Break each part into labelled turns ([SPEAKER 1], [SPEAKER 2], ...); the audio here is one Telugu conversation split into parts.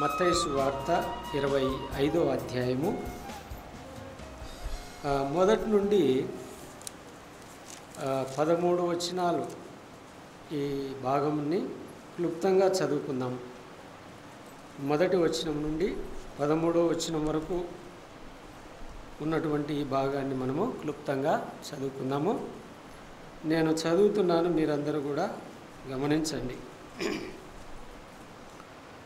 [SPEAKER 1] మత్తయి సువార్త 25వ అధ్యాయము మొదటి నుండి 13 వచనాలు ఈ భాగంని క్లుప్తంగా చదువుకుందాం. మొదటి వచనం నుండి 13వ వచనం వరకు ఉన్నటువంటి ఈ భాగాన్ని మనము క్లుప్తంగా చదువుకుందాము. నేను చదువుతున్నాను, మీరందరూ కూడా గమనించండి.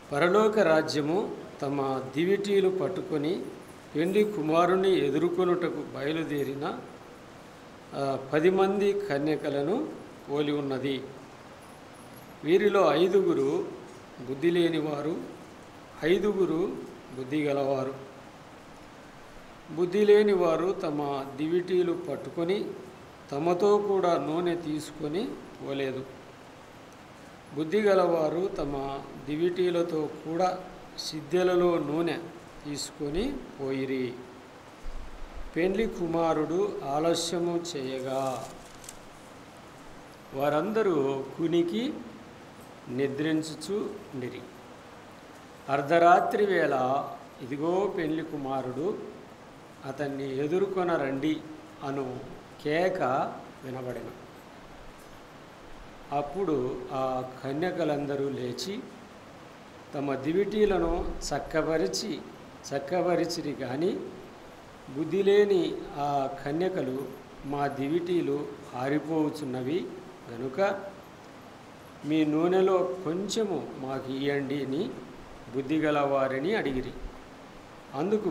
[SPEAKER 1] పరలోక రాజ్యము తమ దివిటీలు పట్టుకొని పెండ్లి కుమారుని ఎదుర్కొనుటకు బయలుదేరిన 10 మంది కన్యకలను పోలి ఉన్నది. వీరిలో 5 బుద్ధి లేనివారు, 5 బుద్ధి గలవారు. బుద్ధి లేనివారు తమ దివిటీలు పట్టుకొని తమతో కూడా నూనె తీసుకొని పోలేదు. బుద్ధి గలవారు తమ దివిటీలతో కూడా సిద్దెలలో నూనె తీసుకొని పోయిరి. పెండ్లి కుమారుడు ఆలస్యము చేయగా వారందరూ కునికి నిద్రించుచుండిరి. అర్ధరాత్రి వేళ ఇదిగో పెండ్లి కుమారుడు, అతన్ని ఎదుర్కొన రండి అను కేక వినబడెను. అప్పుడు ఆ కన్యకలందరూ లేచి తమ దివిటీలను చక్కబరిచిరి. కానీ బుద్ధి లేని ఆ కన్యకలు, మా దివిటీలు ఆరిపోవుచున్నవి గనుక మీ నూనెలో కొంచెము మాకు ఇయ్యండి అని బుద్ధి గలవారిని అడిగిరి. అందుకు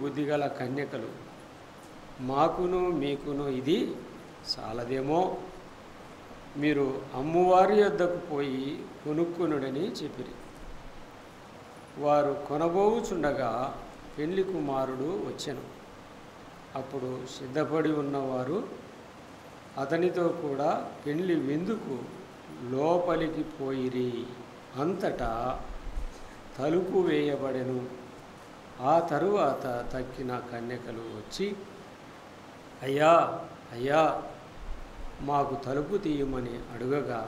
[SPEAKER 1] బుద్ధిగల కన్యకలు, మాకును మీకును ఇది చాలదేమో, మీరు అమ్మువారి యొద్దకు పోయి కొనుక్కునుడని చెప్పిరి. వారు కొనబోవుచుండగా పెండ్లి కుమారుడు వచ్చెను. అప్పుడు సిద్ధపడి ఉన్నవారు అతనితో కూడా పెండ్లి విందుకు లోపలికి పోయిరి. అంతటా తలుపు వేయబడెను. ఆ తరువాత తక్కిన కన్యకలు వచ్చి, అయ్యా అయ్యా, మాకు తలుపు తీయమని అడుగగా,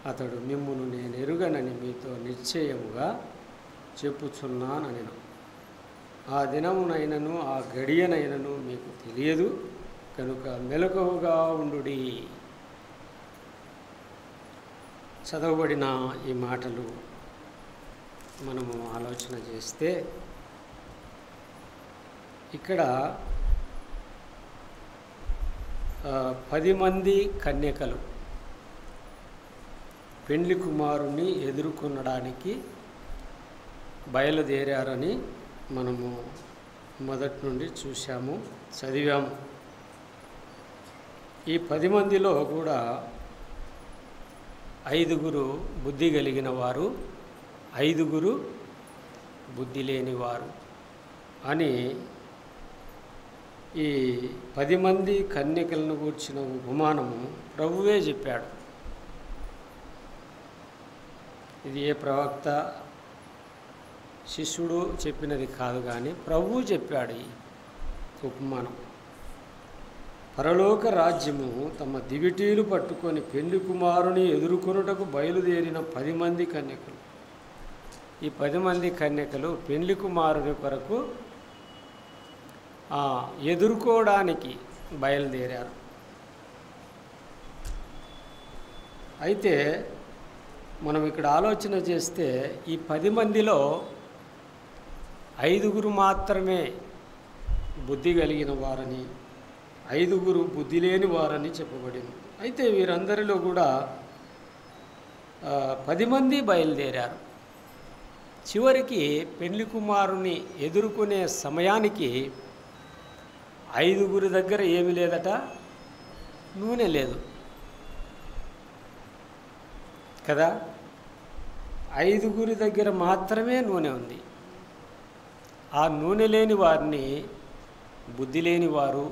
[SPEAKER 1] అతడు, మిమ్మును నేను ఎరుగనని మీతో నిశ్చయముగా చెప్పుచున్నానెను. ఆ దినమునైనను ఆ గడియనైనను మీకు తెలియదు కనుక మెలకువగా ఉండుడి. చదవబడిన ఈ మాటలు మనము ఆలోచన చేస్తే ఇక్కడ 10 మంది కన్యకలు పెండ్లి కుమారుని ఎదుర్కొనడానికి బయలుదేరారని మనము మొదటి నుండి చూసాము, చదివాము. ఈ 10 మందిలో కూడా 5 బుద్ధి కలిగిన వారు, 5 బుద్ధి లేనివారు అని ఈ 10 మంది కన్యకలను గూర్చిన ఉపమానము ప్రభువే చెప్పాడు. ఇది ఏ ప్రవక్త, శిష్యుడు చెప్పినది కాదు, కానీ ప్రభువు చెప్పాడు ఈ ఉపమానం. పరలోక రాజ్యము తమ దివిటీలు పట్టుకొని పెండ్లి కుమారుని ఎదుర్కొనుటకు బయలుదేరిన 10 మంది కన్యకలు. ఈ 10 మంది కన్యకలు పెండ్లి కుమారుని కొరకు ఎదుర్కోవడానికి బయలుదేరారు. అయితే మనం ఇక్కడ ఆలోచన చేస్తే ఈ 10 మందిలో 5 మాత్రమే బుద్ధి కలిగిన వారని, 5 బుద్ధి లేని వారని చెప్పబడింది. అయితే వీరందరిలో కూడా 10 మంది బయలుదేరారు. చివరికి పెండ్లి కుమారుని ఎదుర్కొనే సమయానికి 5 దగ్గర ఏమీ లేదట, నూనె లేదు కదా. 5 దగ్గర మాత్రమే నూనె ఉంది. ఆ నూనె లేని వారిని బుద్ధి లేని వారు,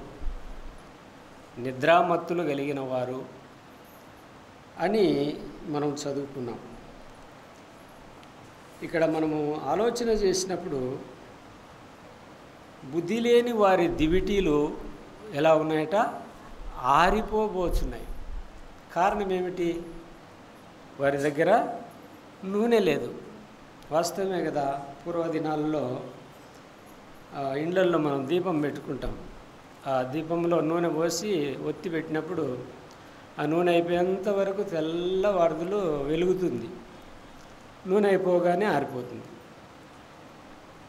[SPEAKER 1] నిద్రామత్తులు కలిగిన వారు అని మనం చదువుకున్నాం. ఇక్కడ మనము ఆలోచన చేసినప్పుడు బుద్ధి లేని వారి దివిటీలు ఎలా ఉన్నాయట, ఆరిపోబోతున్నాయి. కారణం ఏమిటి? వారి దగ్గర నూనె లేదు. వాస్తవమే కదా. పూర్వ దినాల్లో ఇండ్లల్లో మనం దీపం పెట్టుకుంటాం. ఆ దీపంలో నూనె పోసి ఒత్తి పెట్టినప్పుడు ఆ నూనె అయిపోయేంత వరకు తెల్లవారుదులు వెలుగుతుంది. నూనె అయిపోగానే ఆరిపోతుంది.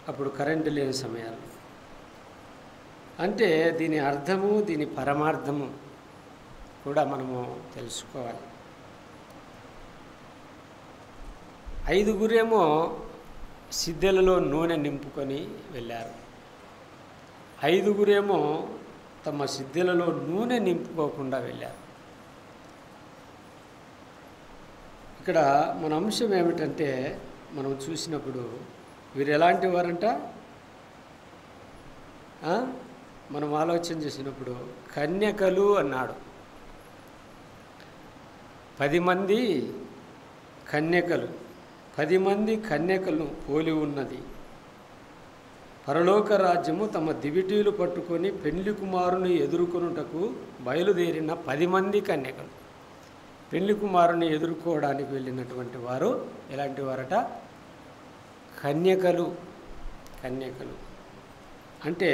[SPEAKER 1] అప్పుడు కరెంటు లేని సమయాలు. అంటే దీని అర్థము, దీని పరమార్థము కూడా మనము తెలుసుకోవాలి. 5గురేమో సిద్ధెలలో నూనె నింపుకొని వెళ్ళారు. 5గురేమో తమ సిద్ధెలలో నూనె నింపుకోకుండా వెళ్ళారు. ఇక్కడ మన అంశం ఏమిటంటే, మనం చూసినప్పుడు వీరు ఎలాంటి వారంట, మనం ఆలోచన చేసినప్పుడు కన్యకలు అన్నాడు. 10 మంది కన్యకలు, 10 మంది కన్యకలను పోలి ఉన్నది. పరలోక రాజ్యము తమ దివిటీలు పట్టుకొని పెండ్లి కుమారుని ఎదుర్కొనుటకు బయలుదేరిన 10 మంది కన్యకలు. పెండ్లి కుమారుని ఎదుర్కోవడానికి వెళ్ళినటువంటి వారు ఎలాంటి వారట? కన్యకలు. కన్యకలు అంటే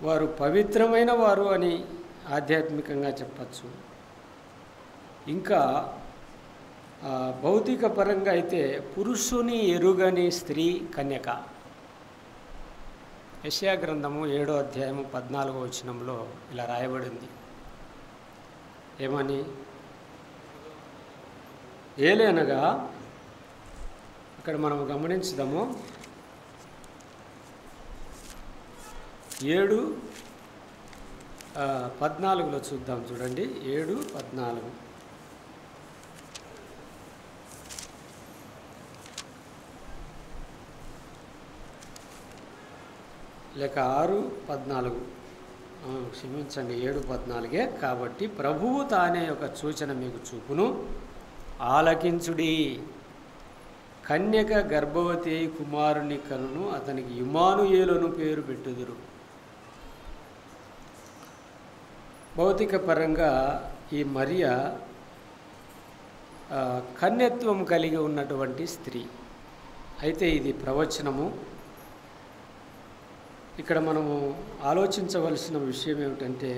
[SPEAKER 1] వారు పవిత్రమైన వారు అని ఆధ్యాత్మికంగా చెప్పచ్చు. ఇంకా భౌతిక పరంగా అయితే పురుషుని ఎరుగని స్త్రీ కన్యక. యెషయా గ్రంథము 7వ అధ్యాయము 14వ వచనంలో ఇలా రాయబడింది. ఏమని? ఏలనగా, ఇక్కడ మనం గమనించుదాము, 7:14 చూద్దాం. చూడండి, 7:14. లేక 6:14, క్షమించండి, 7:14. కాబట్టి ప్రభువు తానే ఒక సూచన మీకు చూపును, ఆలకించుడి. కన్యక గర్భవతి కుమారుని కనును, అతనికి ఇమ్మానుయేలును పేరు పెట్టుదురు. భౌతిక పరంగా ఈ మరియా కన్యత్వం కలిగి ఉన్నటువంటి స్త్రీ. అయితే ఇది ప్రవచనము. ఇక్కడ మనము ఆలోచించవలసిన విషయం ఏమిటంటే,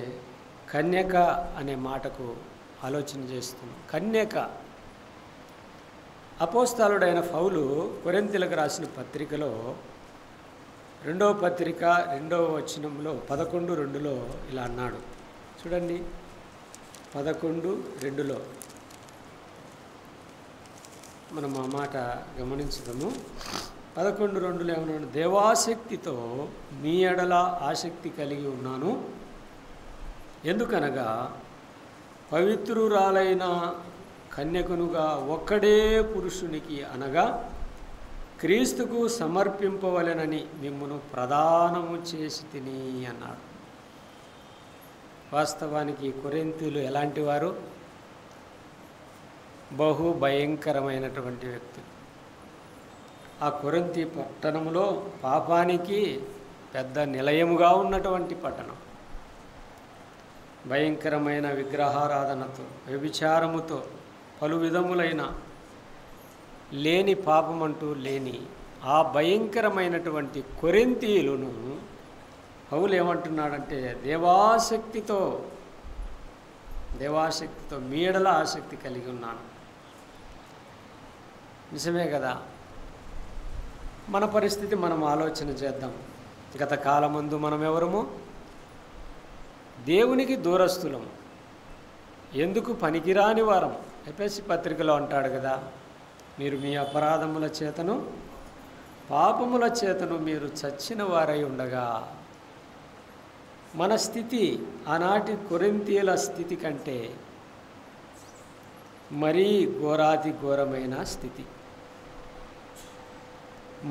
[SPEAKER 1] కన్యక అనే మాటకు ఆలోచన చేస్తుంది. కన్యక. అపోస్తలుడైన పౌలు కొరింథీయులకు రాసిన పత్రికలో 2వ పత్రిక 2వ వచనంలో 11:2లో ఇలా అన్నాడు. చూడండి, 11:2లో మనం ఆ మాట గమనించుదాము. 11:2లో ఏమన్నాడు? దేవాసక్తితో మీ ఎడల ఆసక్తి కలిగి ఉన్నాను. ఎందుకనగా పవిత్రురాలైన కన్యకనుగా ఒక్కడే పురుషునికి అనగా క్రీస్తుకు సమర్పింపవలెనని మిమ్మును ప్రదానము చేసి తిని అన్నాడు. వాస్తవానికి కొరింథీయులు ఎలాంటి వారు? బహు భయంకరమైనటువంటి వ్యక్తులు. ఆ కొరింథీ పట్టణంలో పాపానికి పెద్ద నిలయముగా ఉన్నటువంటి పట్టణం. భయంకరమైన విగ్రహారాధనతో, వ్యభిచారముతో, పలు విధములైన లేని పాపమంటూ లేని ఆ భయంకరమైనటువంటి కొరింథీయులను పౌలు ఏమంటున్నాడంటే, దేవాసక్తితో మీ ఎడల ఆసక్తి కలిగి ఉన్నాను. నిజమే కదా. మన పరిస్థితి మనం ఆలోచన చేద్దాం. గత కాలమందు మనం ఎవరము? దేవునికి దూరస్తులము, ఎందుకు పనికిరాని వారం. ఎఫెసీ పత్రికలో అంటాడు కదా, మీరు మీ అపరాధముల చేతను పాపముల చేతను మీరు చచ్చిన వారై ఉండగా. మన స్థితి ఆనాటి కొరింథీయుల స్థితి కంటే మరీ ఘోరాతి ఘోరమైన స్థితి.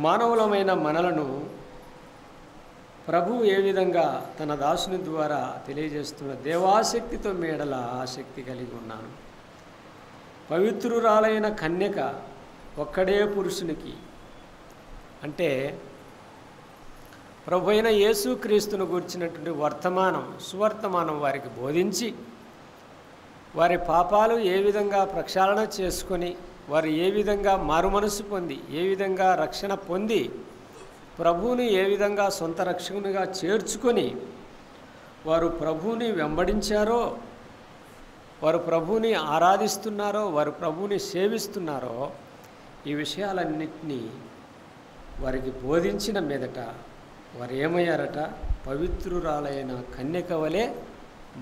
[SPEAKER 1] మానవులమైన మనలను ప్రభువు ఏ విధంగా తన దాసుని ద్వారా తెలియజేస్తున్న, దేవాసక్తితో మేడల ఆసక్తి కలిగి ఉన్నాను. పవిత్రురాలైన కన్యక ఒక్కడే పురుషునికి, అంటే ప్రభు అయిన యేసుక్రీస్తును గురించినటువంటి సువర్తమానం వారికి బోధించి, వారి పాపాలు ఏ విధంగా ప్రక్షాళన చేసుకొని వారు ఏ విధంగా మారుమనసు పొంది, ఏ విధంగా రక్షణ పొంది, ప్రభువుని ఏ విధంగా సొంత రక్షకునిగా చేర్చుకొని వారు ప్రభువుని వెంబడించారో, వారు ప్రభువుని ఆరాధిస్తున్నారో, వారు ప్రభువుని సేవిస్తున్నారో, ఈ విషయాలన్నింటినీ వారికి బోధించిన మీదట వారు ఏమయ్యారట? పవిత్రురాలైన కన్యక వలె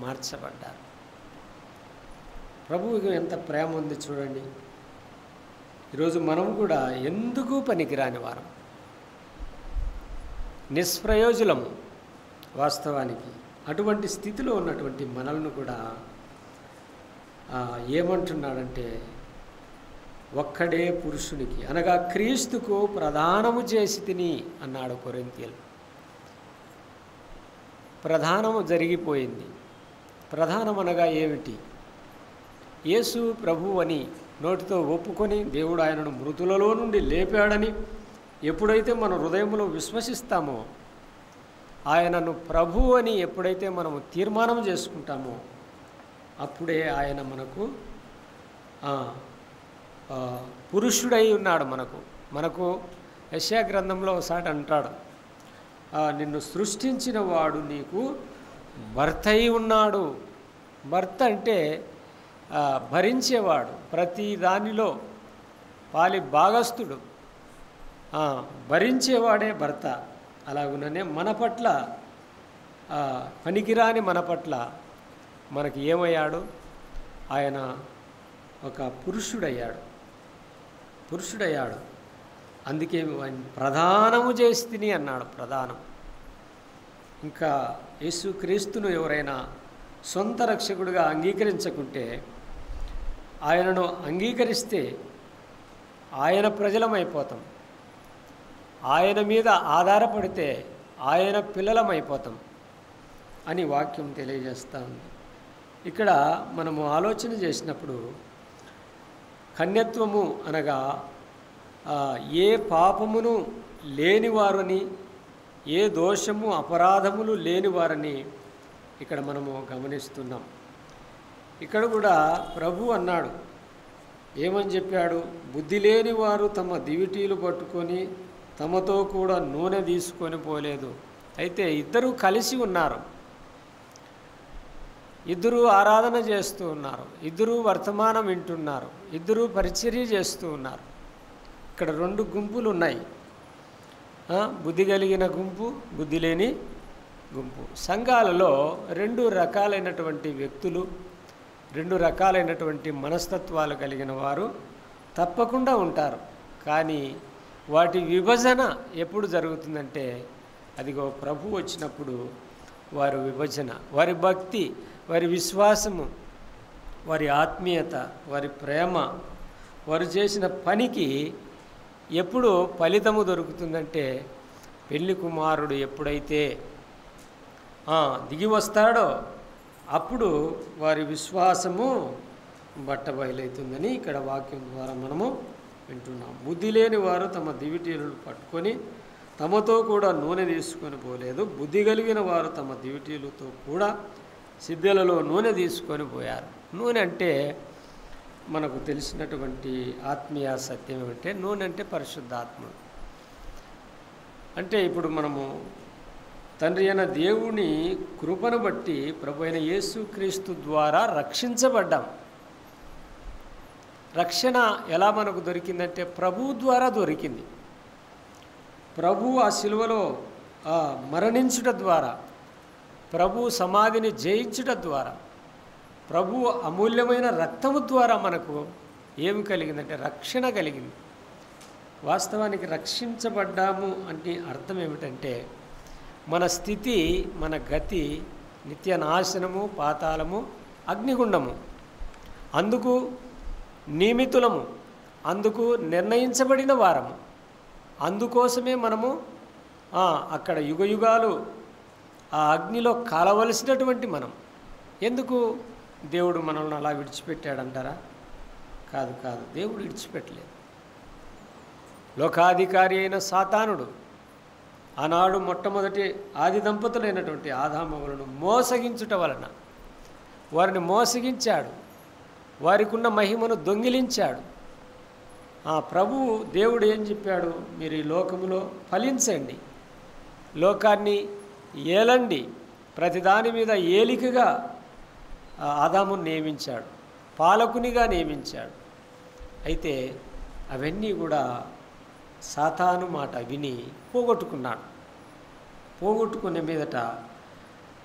[SPEAKER 1] మార్చబడ్డారు. ప్రభువుకి ఎంత ప్రేమ ఉంది చూడండి. ఈరోజు మనం కూడా ఎందుకు పనికిరాని వారం, నిష్ప్రయోజనము వాస్తవానికి. అటువంటి స్థితిలో ఉన్నటువంటి మనల్ని కూడా ఏమంటున్నాడంటే, ఒక్కడే పురుషునికి అనగా క్రీస్తుకు ప్రదానము చేసి తిని అన్నాడు కొరింథీయులు. ప్రధానము జరిగిపోయింది. ప్రధానం అనగా ఏమిటి? యేసు ప్రభువు అని నోటితో ఒప్పుకొని దేవుడు ఆయనను మృతులలో నుండి లేపాడని ఎప్పుడైతే మన హృదయంలో విశ్వసిస్తామో, ఆయనను ప్రభువు అని ఎప్పుడైతే మనము తీర్మానం చేసుకుంటామో, అప్పుడే ఆయన మనకు పురుషుడై ఉన్నాడు. మనకు యెషయా గ్రంథంలో ఒకసారి అంటాడు, నిన్ను సృష్టించిన వాడు నీకు భర్త అయి ఉన్నాడు. భర్త అంటే భరించేవాడు, ప్రతి దానిలో పాలి భాగస్థుడు, భరించేవాడే భర్త. అలాగుననే మన పట్ల పనికిరాని మన పట్ల మనకి ఏమయ్యాడు? ఆయన ఒక పురుషుడయ్యాడు. అందుకే ప్రధానము చేసి తిని అన్నాడు. ప్రధానం. ఇంకా యేసుక్రీస్తును ఎవరైనా సొంత రక్షకుడిగా అంగీకరించకుంటే, ఆయనను అంగీకరిస్తే ఆయన ప్రజలమైపోతాం, ఆయన మీద ఆధారపడితే ఆయన పిల్లలమైపోతాం అని వాక్యం తెలియజేస్తూ ఉంది. ఇక్కడ మనము ఆలోచన చేసినప్పుడు కన్యత్వము అనగా ఏ పాపమును లేనివారని, ఏ దోషము అపరాధములు లేనివారని ఇక్కడ మనము గమనిస్తున్నాం. ఇక్కడ కూడా ప్రభు అన్నాడు, ఏమని చెప్పాడు? బుద్ధి లేని వారు తమ దివిటీలు పట్టుకొని తమతో కూడా నూనె తీసుకొని పోలేదు. అయితే ఇద్దరూ కలిసి ఉన్నారు, ఇద్దరూ ఆరాధన చేస్తూ ఉన్నారు, ఇద్దరూ వర్తమానం వింటున్నారు, ఇద్దరూ పరిచర్య చేస్తూ ఉన్నారు. ఇక్కడ రెండు గుంపులు ఉన్నాయి, బుద్ధి కలిగిన గుంపు, బుద్ధి లేని గుంపు. సంఘాలలో రెండు రకాలైనటువంటి వ్యక్తులు, రెండు రకాలైనటువంటి మనస్తత్వాలు కలిగిన వారు తప్పకుండా ఉంటారు. కానీ వాటి విభజన ఎప్పుడు జరుగుతుందంటే, అదిగో ప్రభు వచ్చినప్పుడు వారి విభజన, వారి భక్తి, వారి విశ్వాసము, వారి ఆత్మీయత, వారి ప్రేమ, వారు చేసిన పనికి ఎప్పుడు ఫలితము దొరుకుతుందంటే, పెళ్లి కుమారుడు ఎప్పుడైతే దిగి వస్తాడో అప్పుడు వారి విశ్వాసము బట్టబయలవుతుందని ఇక్కడ వాక్యం ద్వారా మనము వింటున్నాం. బుద్ధి లేని వారు తమ దివిటీలను పట్టుకొని తమతో కూడా నూనె తీసుకొని పోలేదు, బుద్ధి కలిగిన వారు తమ దివిటీలతో కూడా సిద్ధెలలో నూనె తీసుకొని పోయారు. నూనె అంటే మనకు తెలిసినటువంటి ఆత్మీయ సత్యం ఏమంటే, నూనె అంటే పరిశుద్ధాత్మ. అంటే ఇప్పుడు మనము తండ్రి అయిన దేవుని కృపను బట్టి ప్రభు అయిన యేసుక్రీస్తు ద్వారా రక్షించబడ్డాం. రక్షణ ఎలా మనకు దొరికిందంటే ప్రభువు ద్వారా దొరికింది. ప్రభు ఆ శిలువలో మరణించుట ద్వారా, ప్రభు సమాధిని జయించుట ద్వారా, ప్రభు అమూల్యమైన రక్తము ద్వారా మనకు ఏమి కలిగిందంటే రక్షణ కలిగింది. వాస్తవానికి రక్షించబడ్డాము అంటే అర్థం ఏమిటంటే, మన స్థితి, మన గతి నిత్య నాశనము, పాతాళము, అగ్నిగుండము. అందుకు నియమితులము, అందుకు నిర్ణయించబడిన వారము. అందుకోసమే మనము అక్కడ యుగయుగాలు ఆ అగ్నిలో కాలవలసినటువంటి మనం. ఎందుకు దేవుడు మనల్ని అలా విడిచిపెట్టాడంటారా? కాదు, దేవుడు విడిచిపెట్టలేదు. లోకాధికారి అయిన సాతానుడు ఆనాడు మొట్టమొదటి ఆది దంపతులైనటువంటి ఆదామవులను మోసగించుట వలన వారిని మోసగించాడు, వారికి ఉన్న మహిమను దొంగిలించాడు. ప్రభువు దేవుడు ఏం చెప్పాడు? మీరు ఈ లోకములో ఫలించండి, లోకాన్ని ఏలండి. ప్రతిదాని మీద ఏలికగా ఆదామును నియమించాడు, పాలకునిగా నియమించాడు. అయితే అవన్నీ కూడా సాతాను మాట విని పోగొట్టుకున్నాడు. పోగొట్టుకునే మీదట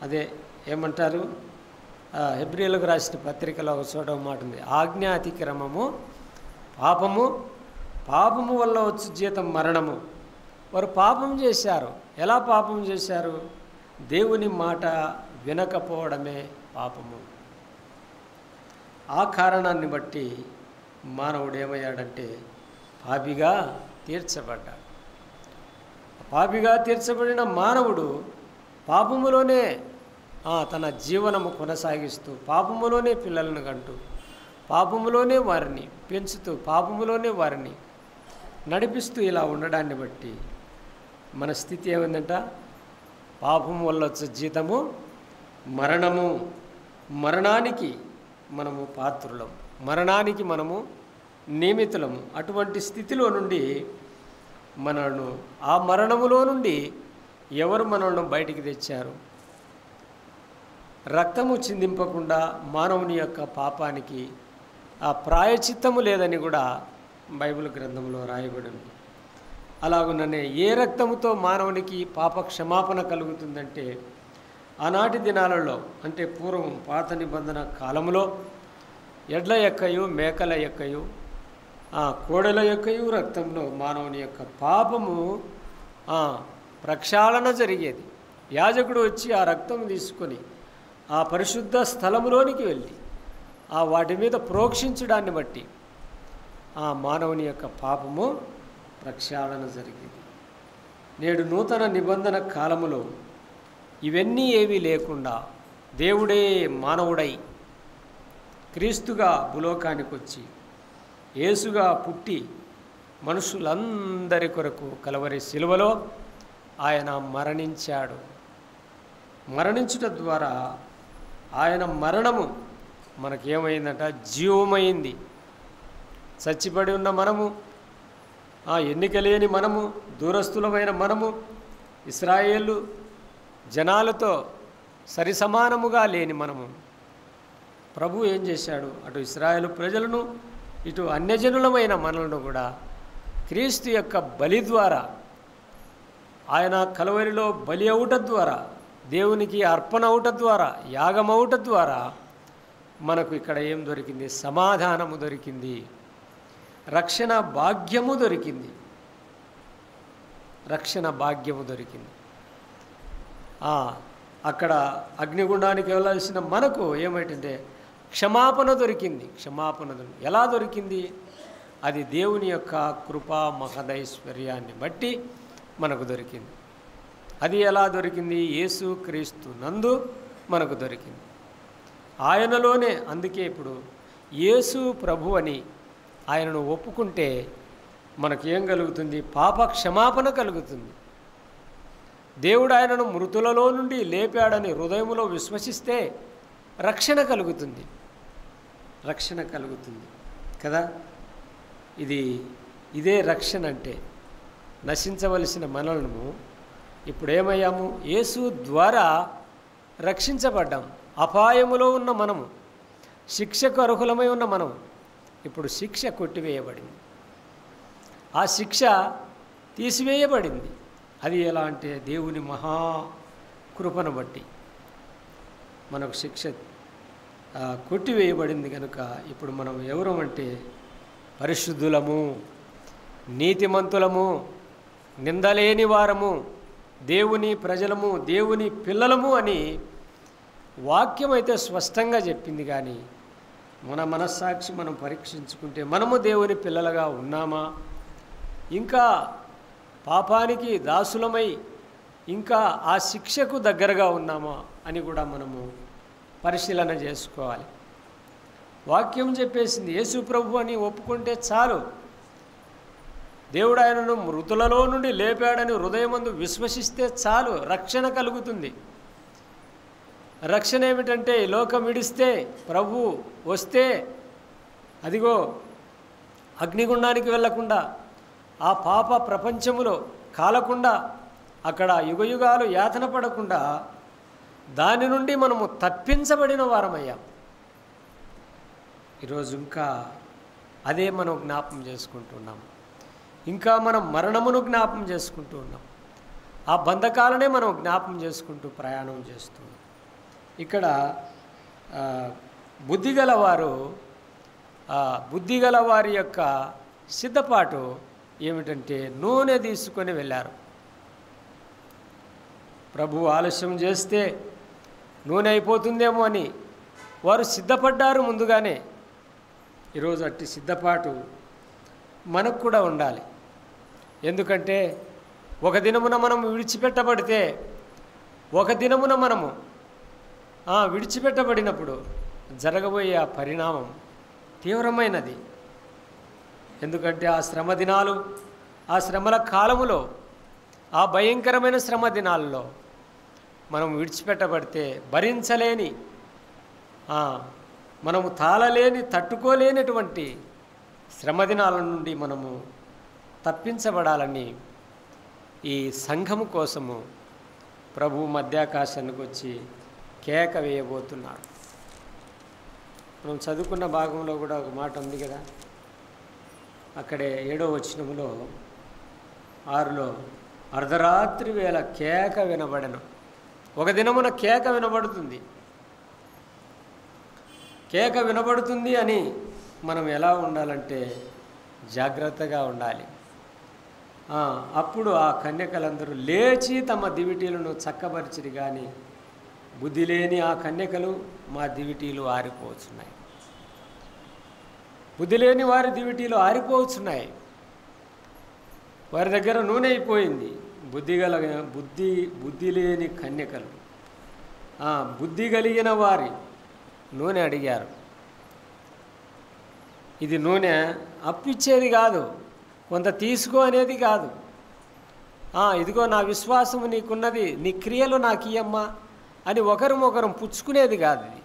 [SPEAKER 1] అదే ఏమంటారు, హెబ్రీయులకు రాసిన పత్రికలో ఒక చోట మాట ఉంది, ఆజ్ఞ అతిక్రమము పాపము, పాపము వల్ల వచ్చు జీతం మరణము. వారు పాపం చేశారు. ఎలా పాపం చేశారు? దేవుని మాట వినకపోవడమే పాపము. ఆ కారణాన్ని బట్టి మానవుడు ఏమయ్యాడంటే పాపిగా తీర్చబడ్డాడు. పాపిగా తీర్చబడిన మానవుడు పాపములోనే తన జీవనము కొనసాగిస్తూ, పాపములోనే పిల్లలను కంటూ, పాపములోనే వారిని పెంచుతూ, పాపములోనే వారిని నడిపిస్తూ ఇలా ఉండడాన్ని బట్టి మన స్థితి ఏమైందంట? పాపం వల్ల వచ్చే జీతము మరణము. మరణానికి మనము పాత్రులం, మరణానికి మనము నియమితులము. అటువంటి స్థితిలో నుండి మనను, ఆ మరణములో నుండి ఎవరు మనల్ని బయటికి తెచ్చారు? రక్తము చిందింపకుండా మానవుని యొక్క పాపానికి ఆ ప్రాయచిత్తము లేదని కూడా బైబిల్ గ్రంథంలో రాయబడింది. అలాగుననే ఏ రక్తముతో మానవునికి పాప క్షమాపణ కలుగుతుందంటే, ఆనాటి దినాలలో అంటే పూర్వం పాత నిబంధన కాలంలో ఎడ్ల యొక్కయు మేకల యొక్కయు కోడెల యొక్కయు రక్తంలో మానవుని యొక్క పాపము ప్రక్షాళన జరిగేది. యాజకుడు వచ్చి ఆ రక్తం తీసుకొని ఆ పరిశుద్ధ స్థలములోనికి వెళ్ళి వాటి మీద ప్రోక్షించడాన్ని బట్టి ఆ మానవుని యొక్క పాపము ప్రక్షాళన జరిగింది. నేడు నూతన నిబంధన కాలములో ఇవన్నీ ఏవీ లేకుండా దేవుడే మానవుడై క్రీస్తుగా భూలోకానికి వచ్చి యేసుగా పుట్టి మనుషులందరి కొరకు కలవరి శిలువలో ఆయన మరణించాడు. మరణించుట ద్వారా ఆయన మరణము మనకేమైందంట? జీవమైంది. చచ్చిపడి ఉన్న మనము, ఎన్నిక లేని మనము, దూరస్థులమైన మనము, ఇశ్రాయేలు జనాలతో సరిసమానముగా లేని మనము, ప్రభు ఏం చేశాడు? అటు ఇశ్రాయేలు ప్రజలను, ఇటు అన్యజనులమైన మనలను కూడా క్రీస్తు యొక్క బలి ద్వారా, ఆయన కలవరిలో బలి అవుట ద్వారా, దేవునికి అర్పణ అవుట ద్వారా, యాగమవుట ద్వారా మనకు ఇక్కడ ఏం దొరికింది? సమాధానము దొరికింది, రక్షణ భాగ్యము దొరికింది. రక్షణ భాగ్యము దొరికింది. అక్కడ అగ్నిగుండానికి వెళ్ళాల్సిన మనకు ఏమైందంటే క్షమాపణ దొరికింది. క్షమాపణ ఎలా దొరికింది? అది దేవుని యొక్క కృపా మహదైశ్వర్యాన్ని బట్టి మనకు దొరికింది. అది ఎలా దొరికింది? యేసు క్రీస్తు నందు మనకు దొరికింది. ఆయనలోనే. అందుకే ఇప్పుడు యేసు ప్రభు అని ఆయనను ఒప్పుకుంటే మనకు ఏం కలుగుతుంది? పాప క్షమాపణ కలుగుతుంది. దేవుడు ఆయనను మృతులలో నుండి లేపాడని హృదయంలో విశ్వసిస్తే రక్షణ కలుగుతుంది. రక్షణ కలుగుతుంది కదా. ఇదే రక్షణ అంటే. నశించవలసిన మనలను ఇప్పుడు ఏమయ్యాము? యేసు ద్వారా రక్షించబడ్డాం. అపాయములో ఉన్న మనము, శిక్షకు అర్హులమై ఉన్న మనం, ఇప్పుడు శిక్ష కొట్టివేయబడింది. ఆ శిక్ష తీసివేయబడింది. అది ఎలా అంటే దేవుని మహాకృపను బట్టి మనకు శిక్ష కొట్టివేయబడింది కనుక ఇప్పుడు మనం ఎవరు అంటే పరిశుద్ధులము, నీతిమంతులము, నిందలేని వారము, దేవుని ప్రజలము, దేవుని పిల్లలము అని వాక్యం అయితే స్పష్టంగా చెప్పింది. కానీ మన మనస్సాక్షి మనం పరీక్షించుకుంటే మనము దేవుని పిల్లలుగా ఉన్నామా, ఇంకా పాపానికి దాసులమై ఇంకా ఆ శిక్షకు దగ్గరగా ఉన్నామా అని కూడా మనము పరిశీలన చేసుకోవాలి. వాక్యం చెప్పేసింది యేసు ప్రభు అని ఒప్పుకుంటే చాలు. దేవుడు ఆయనను మృతులలో నుండి లేపాడని హృదయమందు విశ్వసిస్తే చాలు, రక్షణ కలుగుతుంది. రక్షణ ఏమిటంటే లోకం విడిస్తే, ప్రభు వస్తే అదిగో అగ్నిగుండానికి వెళ్ళకుండా, ఆ పాప ప్రపంచములో కాలకుండా, అక్కడ యుగయుగాలు యాతన పడకుండా దాని నుండి మనము తప్పించబడిన వారమయ్యాం. ఈరోజు ఇంకా అదే మనం జ్ఞాపం చేసుకుంటున్నాం. ఇంకా మనం మరణమును జ్ఞాపం చేసుకుంటూ ఉన్నాం. ఆ బంధకాలనే మనం జ్ఞాపం చేసుకుంటూ ప్రయాణం చేస్తున్నాం. ఇక్కడ బుద్ధిగల వారి యొక్క సిద్ధపాటు ఏమిటంటే నూనె తీసుకొని వెళ్ళారు. ప్రభు ఆలస్యం చేస్తే నూనె అయిపోతుందేమో అని వారు సిద్ధపడ్డారు ముందుగానే. ఈరోజు అట్టి సిద్ధపాటు మనకు కూడా ఉండాలి. ఎందుకంటే ఒక దినమున మనం విడిచిపెట్టబడితే, ఒక దినమున మనము విడిచిపెట్టబడినప్పుడు జరగబోయే ఆ పరిణామం తీవ్రమైనది. ఎందుకంటే ఆ శ్రమ దినాలు, ఆ శ్రమల కాలములో, ఆ భయంకరమైన శ్రమ దినాల్లో మనం విడిచిపెట్టబడితే భరించలేని, మనము తాళలేని, తట్టుకోలేనటువంటి శ్రమ దినాల నుండి మనము తప్పించబడాలని ఈ సంఘము కోసము ప్రభువు మధ్యాకాశానికి వచ్చి కేక వేయబోతున్నాడు. మనం చదువుకున్న భాగంలో కూడా ఒక మాట ఉంది కదా, అక్కడే 7వ వచనములో 6లో అర్ధరాత్రి వేళ కేక వినబడను. ఒక దినమున కేక వినబడుతుంది. కేక వినబడుతుంది అని మనం ఎలా ఉండాలంటే జాగ్రత్తగా ఉండాలి. అప్పుడు ఆ కన్యకలందరూ లేచి తమ దివిటీలను చక్కబరిచిరి, కానీ బుద్ధి లేని ఆ కన్యకలు మా దివిటీలు ఆరిపోవచ్చున్నాయి. బుద్ధి లేని వారి దివిటీలు ఆరిపోవచ్చున్నాయి. వారి దగ్గర నూనె అయిపోయింది. బుద్ధి లేని కన్యకలు బుద్ధి కలిగిన వారి నూనె అడిగారు. ఇది నూనె అప్పిచ్చేది కాదు, కొంత తీసుకో అనేది కాదు. ఇదిగో నా విశ్వాసము నీకున్నది, నీ క్రియలు నాకు ఇయ్యమ్మా అని ఒకరు పుచ్చుకునేది కాదు. ఇది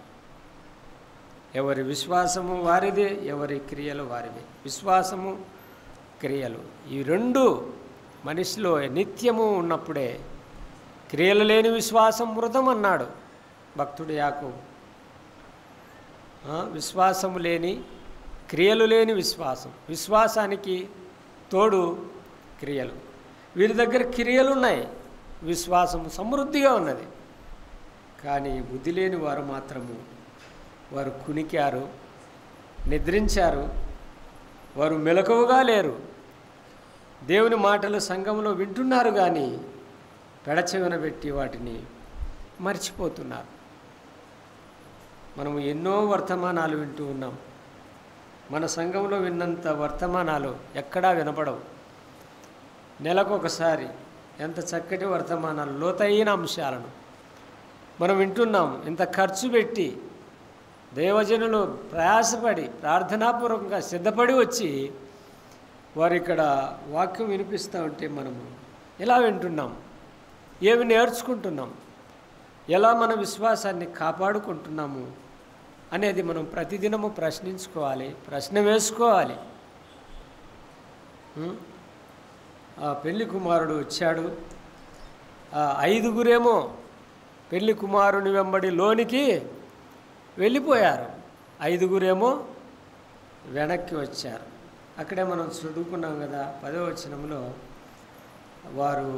[SPEAKER 1] ఎవరి విశ్వాసము వారిదే, ఎవరి క్రియలు వారిదే. విశ్వాసము, క్రియలు ఈ రెండు మనిషిలో నిత్యము ఉన్నప్పుడే, క్రియలు లేని విశ్వాసం మృతం అన్నాడు భక్తుడు యాకోబు. విశ్వాసము లేని, క్రియలు లేని విశ్వాసం, విశ్వాసానికి తోడు క్రియలు. వీరి దగ్గర క్రియలు ఉన్నాయి, విశ్వాసము సమృద్ధిగా ఉన్నది. కానీ బుద్ధి లేని వారు మాత్రము వారు కునికారు, నిద్రించారు, వారు మెలకువగా లేరు. దేవుని మాటలు సంఘంలో వింటున్నారు కానీ పెడచెవిన పెట్టి వాటిని మర్చిపోతున్నారు. మనము ఎన్నో వర్తమానాలు వింటూ ఉన్నాం. మన సంఘంలో విన్నంత వర్తమానాలు ఎక్కడా వినపడవు. నెలకొకసారి ఎంత చక్కటి వర్తమానాలు, లోతైన అంశాలను మనం వింటున్నాం. ఇంత ఖర్చు పెట్టి దైవజనులు ప్రయాసపడి ప్రార్థనాపూర్వకంగా సిద్ధపడి వచ్చి వారు ఇక్కడ వాక్యం వినిపిస్తూ ఉంటే మనము ఎలా వింటున్నాం, ఏమి నేర్చుకుంటున్నాం, ఎలా మన విశ్వాసాన్ని కాపాడుకుంటున్నాము అనేది మనం ప్రతిదినము ప్రశ్నించుకోవాలి, ప్రశ్న వేసుకోవాలి. ఆ పెళ్లి కుమారుడు వచ్చాడు. 5గురేమో పెళ్లి కుమారుని వెంబడి లోనికి వెళ్ళిపోయారు, 5గురేమో వెనక్కి వచ్చారు. అక్కడే మనం చదువుకున్నాం కదా 10వ వచనంలో, వారు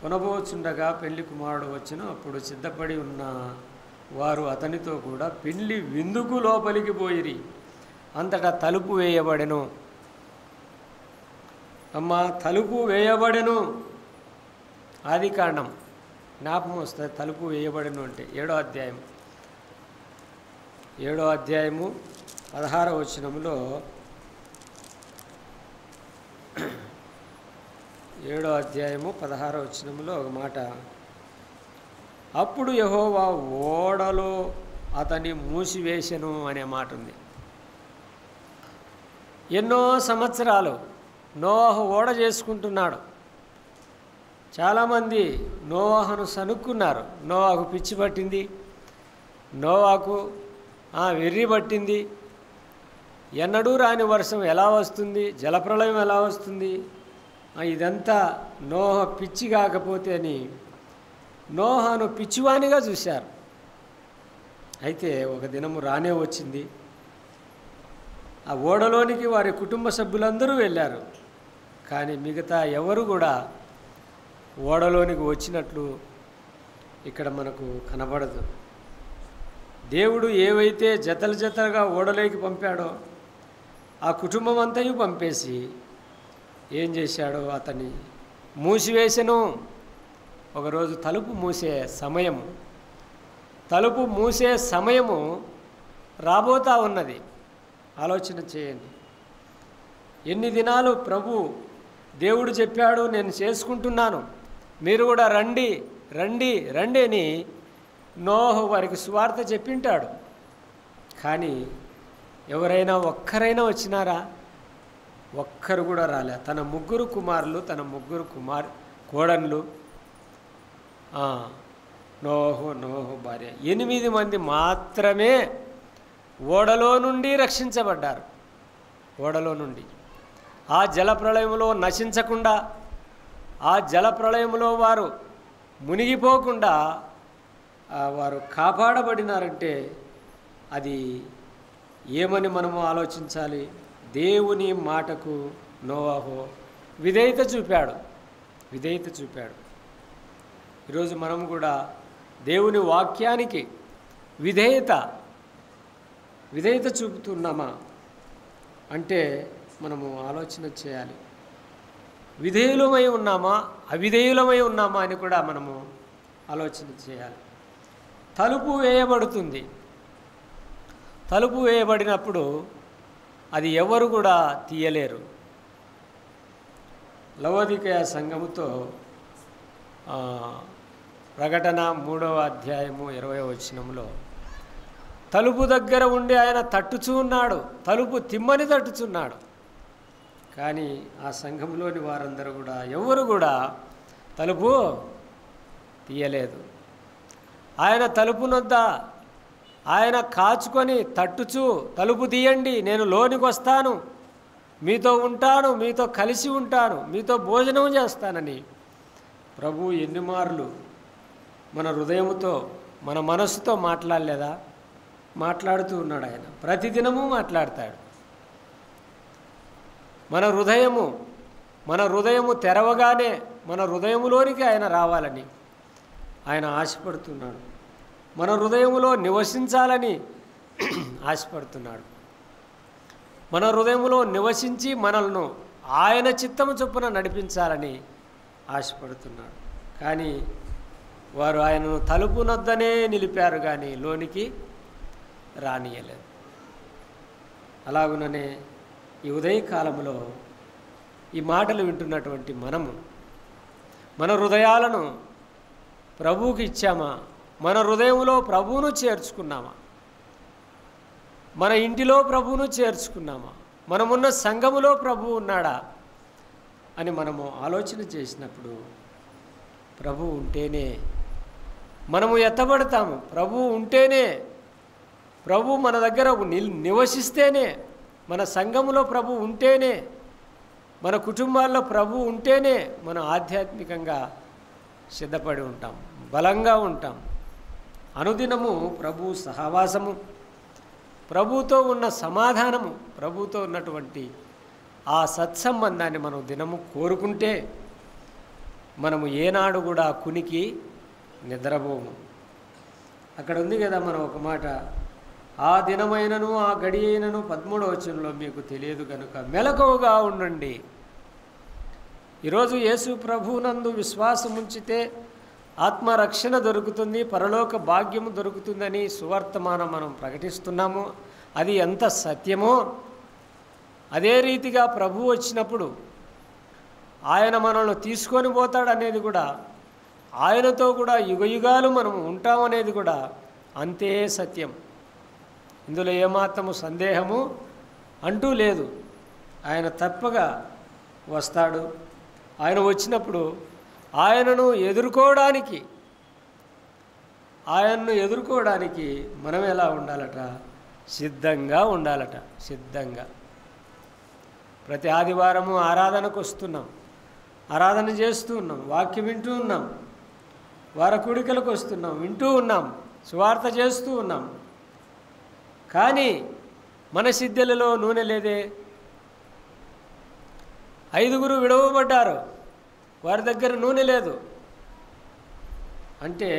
[SPEAKER 1] కొనబోచుండగా పెళ్లి కుమారుడు వచ్చును, అప్పుడు సిద్ధపడి ఉన్న వారు అతనితో కూడా పెళ్లి విందుకు లోపలికి పోయిరి, అంతటా తలుపు వేయబడెను. అమ్మ తలుపు వేయబడెను, ఆదికాండం జ్ఞాపకం వస్తుంది. తలుపు వేయబడెను అంటే 7వ అధ్యాయం 16వ వచనంలో, 7వ అధ్యాయము 16వ వచనంలో ఒక మాట, అప్పుడు యెహోవా ఓడలో అతన్ని మూసివేసెను అనే మాట ఉంది. ఎన్నో సంవత్సరాలు నోవాహు ఓడ చేసుకుంటున్నాడు. చాలామంది నోవాహును సనుక్కున్నారు. నోవాహు పిచ్చి పట్టింది, నోవాహు వెర్రి పట్టింది, ఎన్నడూ రాని వర్షం ఎలా వస్తుంది, జలప్రళయం ఎలా వస్తుంది, ఇదంతా నోహ పిచ్చి కాకపోతే అని నోహను పిచ్చివానిగా చూశారు. అయితే ఒక దినము రానే వచ్చింది. ఆ ఓడలోనికి వారి కుటుంబ సభ్యులందరూ వెళ్ళారు. కానీ మిగతా ఎవరు కూడా ఓడలోనికి వచ్చినట్లు ఇక్కడ మనకు కనబడదు. దేవుడు ఏవైతే జతలు జతలుగా ఓడలోకి పంపాడో ఆ కుటుంబం అంతయు పంపేసి ఏం చేశాడో అతన్ని మూసివేసెను. ఒకరోజు తలుపు మూసే సమయము రాబోతా ఉన్నది. ఆలోచన చేయండి. ఎన్ని దినాలు దేవుడు చెప్పాడు, నేను చేసుకుంటున్నాను, మీరు కూడా రండి రండి రండి అని నోహ వారికి సువార్త చెప్పింటాడు. కానీ ఎవరైనా ఒక్కరైనా వచ్చినారా? ఒక్కరు కూడా రాలే. తన ముగ్గురు కుమారులు, తన ముగ్గురు కోడన్లు, నోహు భార్య, 8 మంది మాత్రమే ఓడలో నుండి రక్షించబడ్డారు. ఓడలో నుండి ఆ జలప్రళయంలో నశించకుండా, ఆ జలప్రళయంలో వారు మునిగిపోకుండా వారు కాపాడబడినారంటే అది ఏమని మనము ఆలోచించాలి? దేవుని మాటకు నోవాహు విధేయత చూపాడు. ఈరోజు మనం కూడా దేవుని వాక్యానికి విధేయత చూపుతున్నామా అంటే మనము ఆలోచన చేయాలి. విధేయులమై ఉన్నామా, అవిధేయులమై ఉన్నామా అని కూడా మనము ఆలోచన చేయాలి. తలుపు వేయబడుతుంది. తలుపు వేయబడినప్పుడు అది ఎవరు కూడా తీయలేరు. లవోదికయ సంఘముతో ప్రకటన 3వ అధ్యాయము 20వ వచనంలో తలుపు దగ్గర ఉండి ఆయన తట్టుచూ ఉన్నాడు, తలుపు తిమ్మని తట్టుచున్నాడు. కానీ ఆ సంఘంలోని వారందరూ కూడా ఎవరు కూడా తలుపు తీయలేదు. ఆయన తలుపునొద్ద ఆయన కాచుకొని తట్టుచూ, తలుపు తీయండి, నేను లోనికి వస్తాను, మీతో ఉంటాను, మీతో కలిసి ఉంటాను, మీతో భోజనం చేస్తానని ప్రభు ఎన్ని మార్లు మన హృదయముతో, మన మనస్సుతో మాట్లాడలేదా? మాట్లాడుతూ ఉన్నాడు. ఆయన ప్రతిదినము మాట్లాడతాడు. మన హృదయము తెరవగానే మన హృదయములోనికి ఆయన రావాలని ఆయన ఆశపడుతున్నాడు. మన హృదయములో నివసించాలని ఆశపడుతున్నాడు. మన హృదయములో నివసించి మనల్ని ఆయన చిత్తము చొప్పున నడిపించాలని ఆశపడుతున్నాడు. కానీ వారు ఆయనను తలుపునొద్దనే నిలిపారు, కానీ లోనికి రానియలేదు. అలాగుననే ఈ ఉదయకాలంలో ఈ మాటలు వింటున్నటువంటి మనము మన హృదయాలను ప్రభువుకి ఇచ్చామా? మన హృదయంలో ప్రభువును చేర్చుకున్నామా? మన ఇంటిలో ప్రభువును చేర్చుకున్నామా? మనమున్న సంఘములో ప్రభువు ఉన్నాడా అని మనము ఆలోచన చేసినప్పుడు ప్రభువు ఉంటేనే మనము ఎత్తబడతాము. ప్రభువు ఉంటేనే, ప్రభు మన దగ్గర నివసిస్తేనే, మన సంఘములో ప్రభు ఉంటేనే, మన కుటుంబాల్లో ప్రభు ఉంటేనే మనం ఆధ్యాత్మికంగా సిద్ధపడి ఉంటాం, బలంగా ఉంటాం. అనుదినము ప్రభు సహవాసము, ప్రభుతో ఉన్న సమాధానము, ప్రభుతో ఉన్నటువంటి ఆ సత్సంబంధాన్ని మనం దినము కోరుకుంటే మనము ఏనాడు కూడా కునికి నిద్రపోము. అక్కడ ఉంది కదా మనం ఒక మాట, ఆ దినమైనను ఆ గడి అయినను 13వ వచనంలో మీకు తెలియదు కనుక మెలకువగా ఉండండి. ఈరోజు యేసు ప్రభువునందు విశ్వాసం ఉంచితే ఆత్మరక్షణ దొరుకుతుంది, పరలోక భాగ్యము దొరుకుతుందని సువర్తమానం మనం ప్రకటిస్తున్నాము. అది ఎంత సత్యమో అదే రీతిగా ప్రభువు వచ్చినప్పుడు ఆయన మనల్ని తీసుకొని పోతాడనేది కూడా, ఆయనతో కూడా యుగయుగాలు మనం ఉంటామనేది కూడా అంతే సత్యం. ఇందులో ఏమాత్రము సందేహము అంటూ లేదు. ఆయన తప్పగా వస్తాడు. ఆయన వచ్చినప్పుడు ఆయనను ఎదుర్కోవడానికి మనం ఎలా ఉండాలట? సిద్ధంగా ఉండాలట. సిద్ధంగా ప్రతి ఆదివారము ఆరాధనకు వస్తున్నాం, ఆరాధన చేస్తూ ఉన్నాం, వాక్యం వింటూ ఉన్నాం, వార కూడికలకు వస్తున్నాం, వింటూ ఉన్నాం, సువార్త చేస్తూ ఉన్నాం. కానీ మన సిద్ధెలలో నూనె లేదే. 5 విడవబడ్డారు, వారి దగ్గర నూనె లేదు. అంటే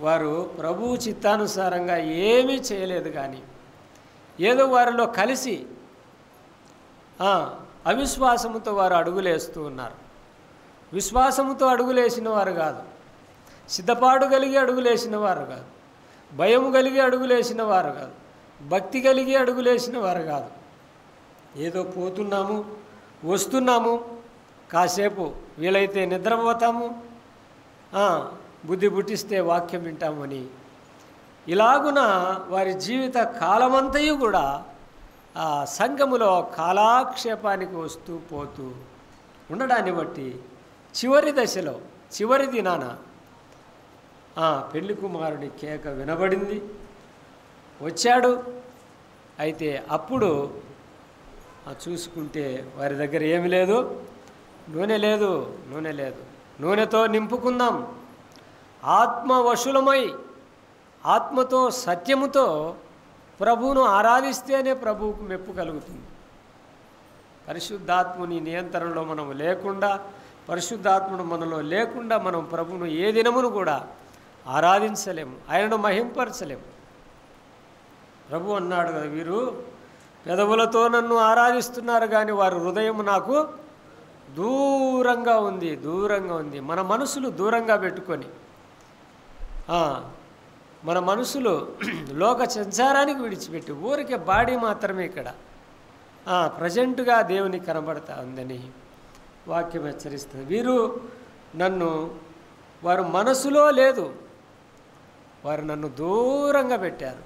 [SPEAKER 1] వారు ప్రభువు చిత్తానుసారంగా ఏమీ చేయలేదు. కానీ ఏదో వారిలో కలిసి అవిశ్వాసముతో వారు అడుగులేస్తూ ఉన్నారు. విశ్వాసముతో అడుగులేసిన వారు కాదు, సిద్ధపాటు కలిగి అడుగులేసిన వారు కాదు, భయం కలిగి అడుగులేసిన వారు కాదు, భక్తి కలిగి అడుగులేసిన వారు కాదు. ఏదో పోతున్నాము, వస్తున్నాము, కాసేపు వీలైతే నిద్రపోతాము, బుద్ధి పుట్టిస్తే వాక్యం వింటామని ఇలాగున వారి జీవిత కాలమంతయు కూడా ఆ సంఘములో కాలాక్షేపానికి వస్తూ పోతూ ఉండడాన్ని బట్టి చివరి దశలో, చివరి దినాన పెళ్లి కుమారుడి కేక వినబడింది, వచ్చాడు. అయితే అప్పుడు చూసుకుంటే వారి దగ్గర ఏమి లేదు, నూనె లేదు. నూనెతో నింపుకుందాం, ఆత్మవశులమై ఆత్మతో సత్యముతో ప్రభువును ఆరాధిస్తేనే ప్రభువుకు మెప్పు కలుగుతుంది. పరిశుద్ధాత్ముని నియంత్రణలో మనం లేకుండా, పరిశుద్ధాత్ముడు మనలో లేకుండా మనం ప్రభువును ఏ దినమును కూడా ఆరాధించలేము, ఆయనను మహింపరచలేము. ప్రభు అన్నాడు కదా, వీరు పెదవులతో నన్ను ఆరాధిస్తున్నారు కానీ వారి హృదయం నాకు దూరంగా ఉంది. మన మనసులు దూరంగా పెట్టుకొని, మన మనసులు లోక సంచారానికి విడిచిపెట్టి ఊరికే బాడీ మాత్రమే ఇక్కడ ప్రజెంట్గా దేవుని కనబడతా ఉందని వాక్యం హెచ్చరిస్తుంది. వీరు వారు మనసులో లేదు, వారు నన్ను దూరంగా పెట్టారు.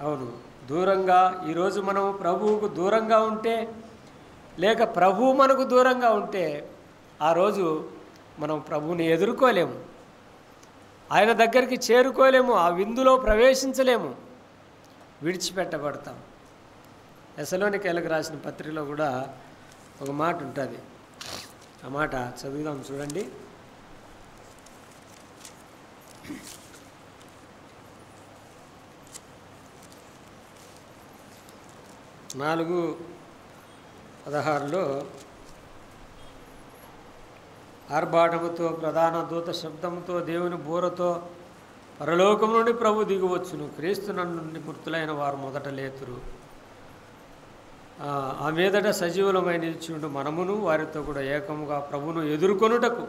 [SPEAKER 1] అవును, దూరంగా. ఈరోజు మనం ప్రభువుకు దూరంగా ఉంటే, లేక ప్రభువు మనకు దూరంగా ఉంటే, ఆ రోజు మనం ప్రభువుని ఎదుర్కోలేము, ఆయన దగ్గరికి చేరుకోలేము, ఆ విందులో ప్రవేశించలేము, విడిచిపెట్టబడతాం. తెస్సలోనికైలకు రాసిన పత్రికలో కూడా ఒక మాట ఉంటుంది. ఆ మాట చదువుదాం, చూడండి. 4:16 ఆర్భాటముతో ప్రధాన దూత శబ్దంతో దేవుని బూరతో పరలోకం నుండి ప్రభు దిగువచ్చును, క్రీస్తు నుండి మృతులైన వారు మొదట లేతురు, ఆ మీదట సజీవులమై నిలిచిండు మనమును వారితో కూడా ఏకముగా ప్రభును ఎదుర్కొనుటకు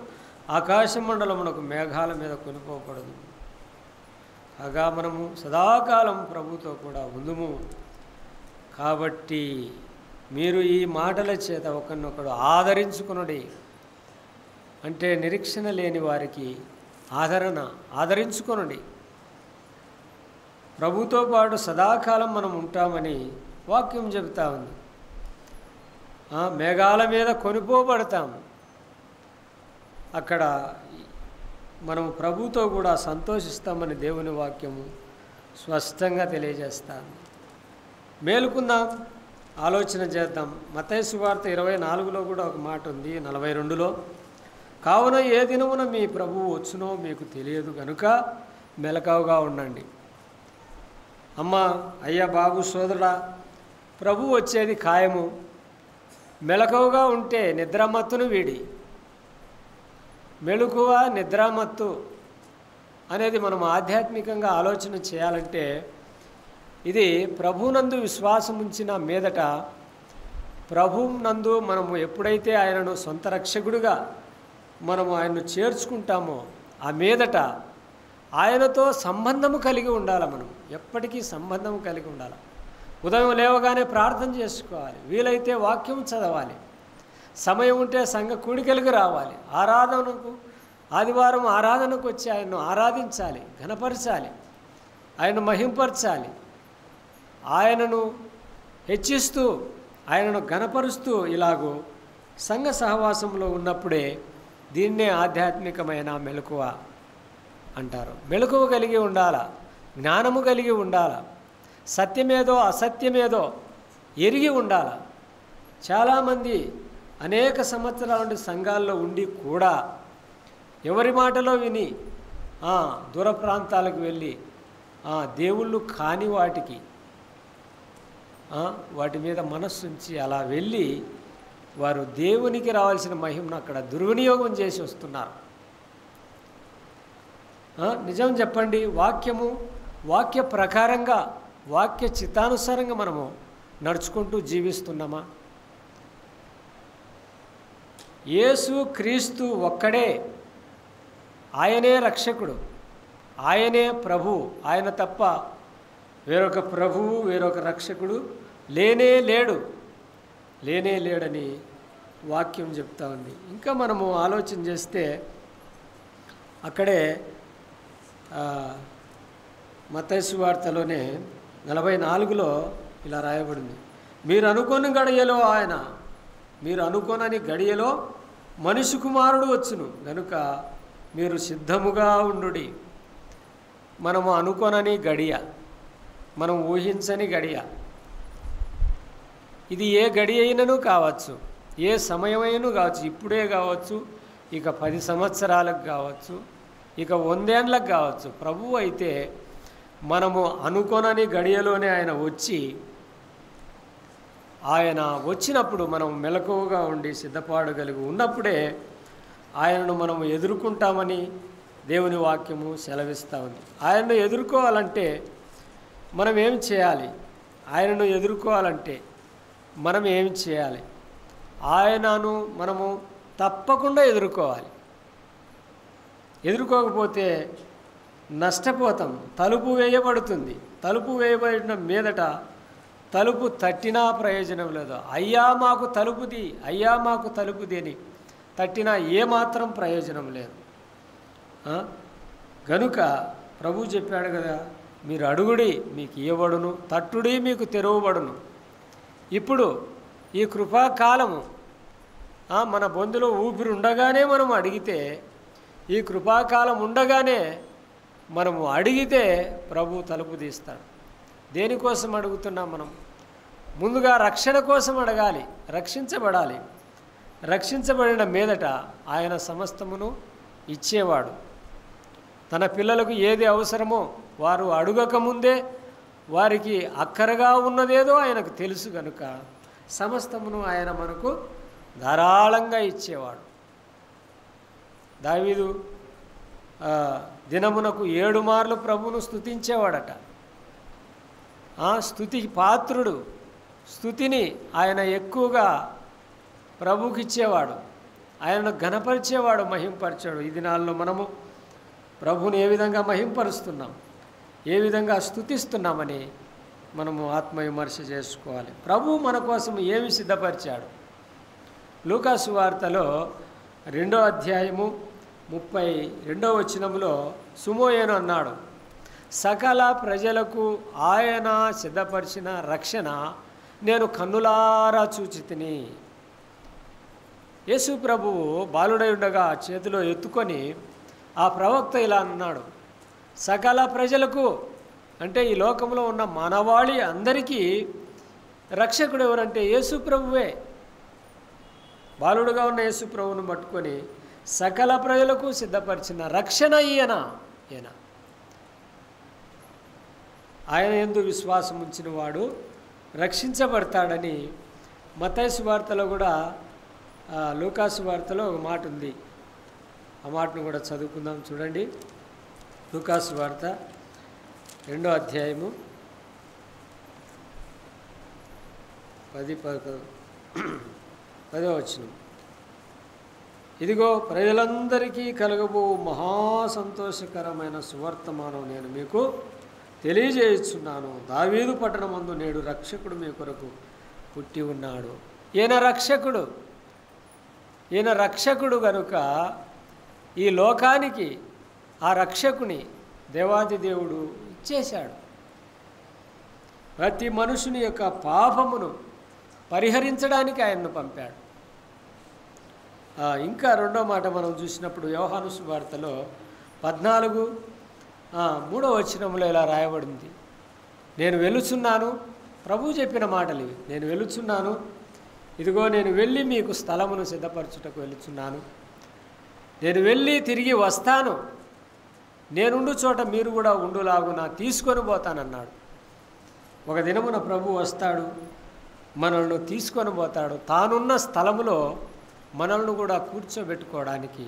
[SPEAKER 1] ఆకాశ మండలమునకు మేఘాల మీద కొనిపోకూడదు. కాగా మనము సదాకాలం ప్రభుతో కూడా ఉందుము. కాబట్టి మీరు ఈ మాటల చేత ఒకరినొకడు ఆదరించుకునుడి. అంటే నిరీక్షణ లేని వారికి ఆదరించుకొనుడి. ప్రభుతో పాటు సదాకాలం మనం ఉంటామని వాక్యం చెబుతా ఉంది. మేఘాల మీద కొనిపోబడతాము, అక్కడ మనం ప్రభుతో కూడా సంతోషిస్తామని దేవుని వాక్యము స్పష్టంగా తెలియజేస్తాము. మేలుకుందాం, ఆలోచన చేద్దాం. మత్తయి సువార్త 24లో కూడా ఒక మాట ఉంది, 42లో, కావున ఏ దినమున మీ ప్రభువు వచ్చునో మీకు తెలియదు గనుక మెలకువగా ఉండండి. అమ్మ, అయ్యా, బాబు, సోదరుడా, ప్రభు వచ్చేది ఖాయము. మెలకువగా ఉంటే నిద్రమత్తును వీడి. మెలకువ, నిద్రమత్తు అనేది మనం ఆధ్యాత్మికంగా ఆలోచన చేయాలంటే, ఇది ప్రభునందు విశ్వాసం ఉంచిన మీదట, ప్రభునందు మనము ఎప్పుడైతే ఆయనను సొంత రక్షకుడిగా మనము ఆయన్ను చేర్చుకుంటామో, ఆ మీదట ఆయనతో సంబంధము కలిగి ఉండాలి. మనం ఎప్పటికీ సంబంధం కలిగి ఉండాలి. ఉదయం లేవగానే ప్రార్థన చేసుకోవాలి, వీలైతే వాక్యం చదవాలి, సమయం ఉంటే సంఘ కూడికలకు రావాలి, ఆదివారం ఆరాధనకు వచ్చి ఆయన్ను ఆరాధించాలి, ఘనపరచాలి, ఆయన్ను మహింపరచాలి, ఆయనను హెచ్చిస్తూ ఆయనను ఘనపరుస్తూ ఇలాగూ సంఘ సహవాసంలో ఉన్నప్పుడే దీన్నే ఆధ్యాత్మికమైన మెలకువ అంటారు. మెలకువ కలిగి ఉండాల, జ్ఞానము కలిగి ఉండాల, సత్యమేదో అసత్యమేదో ఎరిగి ఉండాలి. చాలామంది అనేక సంవత్సరాల నుండి సంఘాల్లో ఉండి కూడా ఎవరి మాటలో విని దూర ప్రాంతాలకు వెళ్ళి దేవుళ్ళు కాని వాటి మీద మనస్సుంచి అలా వెళ్ళి వారు దేవునికి రావాల్సిన మహిమను అక్కడ దుర్వినియోగం చేసి వస్తున్నారు. నిజం చెప్పండి, వాక్య ప్రకారంగా వాక్య చిత్తానుసారంగా మనము నడుచుకుంటూ జీవిస్తున్నామా? యేసు క్రీస్తు ఒక్కడే, ఆయనే రక్షకుడు, ఆయనే ప్రభువు. ఆయన తప్ప వేరొక ప్రభువు, వేరొక రక్షకుడు లేనే లేడని వాక్యం చెప్తా ఉంది. ఇంకా మనము ఆలోచన చేస్తే అక్కడే మత్తయి సువార్తలోనే 44లో ఇలా రాయబడింది, మీరు అనుకోని గడియలో మనిషి కుమారుడు వచ్చును గనుక మీరు సిద్ధముగా ఉండుడి. మనము అనుకోనని గడియ, మనం ఊహించని గడియ. ఇది ఏ గడి అయినను కావచ్చు, ఏ సమయమైనను కావచ్చు, ఇప్పుడే కావచ్చు, ఇక 10 సంవత్సరాలకు కావచ్చు, ఇక 100 ఏళ్ళకు కావచ్చు. ప్రభువు అయితే మనము అనుకోనని గడియలోనే ఆయన వచ్చినప్పుడు మనం మెలకువగా ఉండి సిద్ధపాడగలిగి ఉన్నప్పుడే ఆయనను మనం ఎదుర్కొంటామని దేవుని వాక్యము సెలవిస్తూ ఉంది. ఆయనను ఎదుర్కోవాలంటే మనం ఏం చేయాలి? ఆయనను మనము తప్పకుండా ఎదుర్కోకపోతే నష్టపోతాం. తలుపు వేయబడుతుంది. తలుపు వేయబడిన మీదట తలుపు తట్టినా ప్రయోజనం లేదు. అయ్యా మాకు తలుపుది అని తట్టినా ఏమాత్రం ప్రయోజనం లేదు. గనుక ప్రభు చెప్పాడు కదా, మీరు అడుగుడి మీకు ఇవ్వబడును, తట్టుడి మీకు తెరవబడును. ఇప్పుడు ఈ కృపాకాలము మన బొందులో ఊపిరి ఉండగానే మనం అడిగితే, ఈ కృపాకాలం ఉండగానే మనము అడిగితే ప్రభు తలుపు తీస్తాడు. దేనికోసం అడుగుతున్నాం? మనం ముందుగా రక్షణ కోసం అడగాలి, రక్షించబడాలి. రక్షించబడిన మీదట ఆయన సమస్తమును ఇచ్చేవాడు. తన పిల్లలకు ఏది అవసరమో వారు అడుగకముందే వారికి అక్కరగా ఉన్నదేదో ఆయనకు తెలుసు గనుక సమస్తమును ఆయన మనకు ధారాళంగా ఇచ్చేవాడు. దావీదు దినమునకు 7 మార్లు ప్రభువును స్తుతించేవాడట. స్తుతికి పాత్రుడు. స్తుతిని ఆయన ఎక్కువగా ప్రభువుకి ఇచ్చేవాడు. ఆయనను ఘనపరిచేవాడు, మహింపరిచాడు. ఈ దినాల్లో మనము ప్రభువుని ఏ విధంగా మహింపరుస్తున్నాం, ఏ విధంగా స్తుతిస్తున్నామని మనము ఆత్మవిమర్శ చేసుకోవాలి. ప్రభువు మన కోసం ఏమి సిద్ధపరిచాడు? లూకా సువార్తలో 2వ అధ్యాయము 32వ వచనంలో సుమోయేను అన్నాడు, సకల ప్రజలకు ఆయన సిద్ధపరిచిన రక్షణ నేను కన్నులారా చూచితిని. యేసు ప్రభువు బాలుడై ఉండగా చేతిలో ఎత్తుకొని ఆ ప్రవక్త ఇలా అన్నాడు, సకల ప్రజలకు అంటే ఈ లోకంలో ఉన్న మానవాళి అందరికీ రక్షకుడు ఎవరంటే యేసు ప్రభువే. బాలుడుగా ఉన్న యేసు ప్రభువును పట్టుకొని సకల ప్రజలకు సిద్ధపరిచిన రక్షణ ఈయన. ఆయన యందు విశ్వాసం ఉంచిన వాడు రక్షించబడతాడని మత్తయి సువార్తలో కూడా లూకా సువార్తలో ఒక మాట ఉంది. ఆ మాటను కూడా చదువుకుందాం. చూడండి, లూకా సువార్త 2వ అధ్యాయము 10వ వచనం. ఇదిగో ప్రజలందరికీ కలగబో మహాసంతోషకరమైన సువర్తమానం నేను మీకు తెలియజేయుచున్నాను. దావీదు పట్టణమందు నేడు రక్షకుడు మీ కొరకు పుట్టి ఉన్నాడు. ఈయన రక్షకుడు గనుక ఈ లోకానికి ఆ రక్షకుని దేవాది దేవుడు ఇచ్చేశాడు. ప్రతి మనుషుని యొక్క పాపమును పరిహరించడానికి ఆయన్ను పంపాడు. ఇంకా 2వ మాట మనం చూసినప్పుడు యోహాను సువార్తలో 14:3వ వచనంలో ఇలా రాయబడింది, నేను వెలుచున్నాను, ప్రభువు చెప్పిన మాటలు ఇవి. నేను వెలుచున్నాను, ఇదిగో నేను వెళ్ళి మీకు స్థలమును సిద్ధపరచుటకు వెలుచున్నాను, నేను వెళ్ళి తిరిగి వస్తాను, నేనుండు చోట మీరు కూడా ఉండులాగున తీసుకొని పోతానన్నాడు. ఒక దినమున ప్రభు వస్తాడు, మనల్ని తీసుకొని పోతాడు. తానున్న స్థలములో మనల్ని కూడా కూర్చోబెట్టుకోవడానికి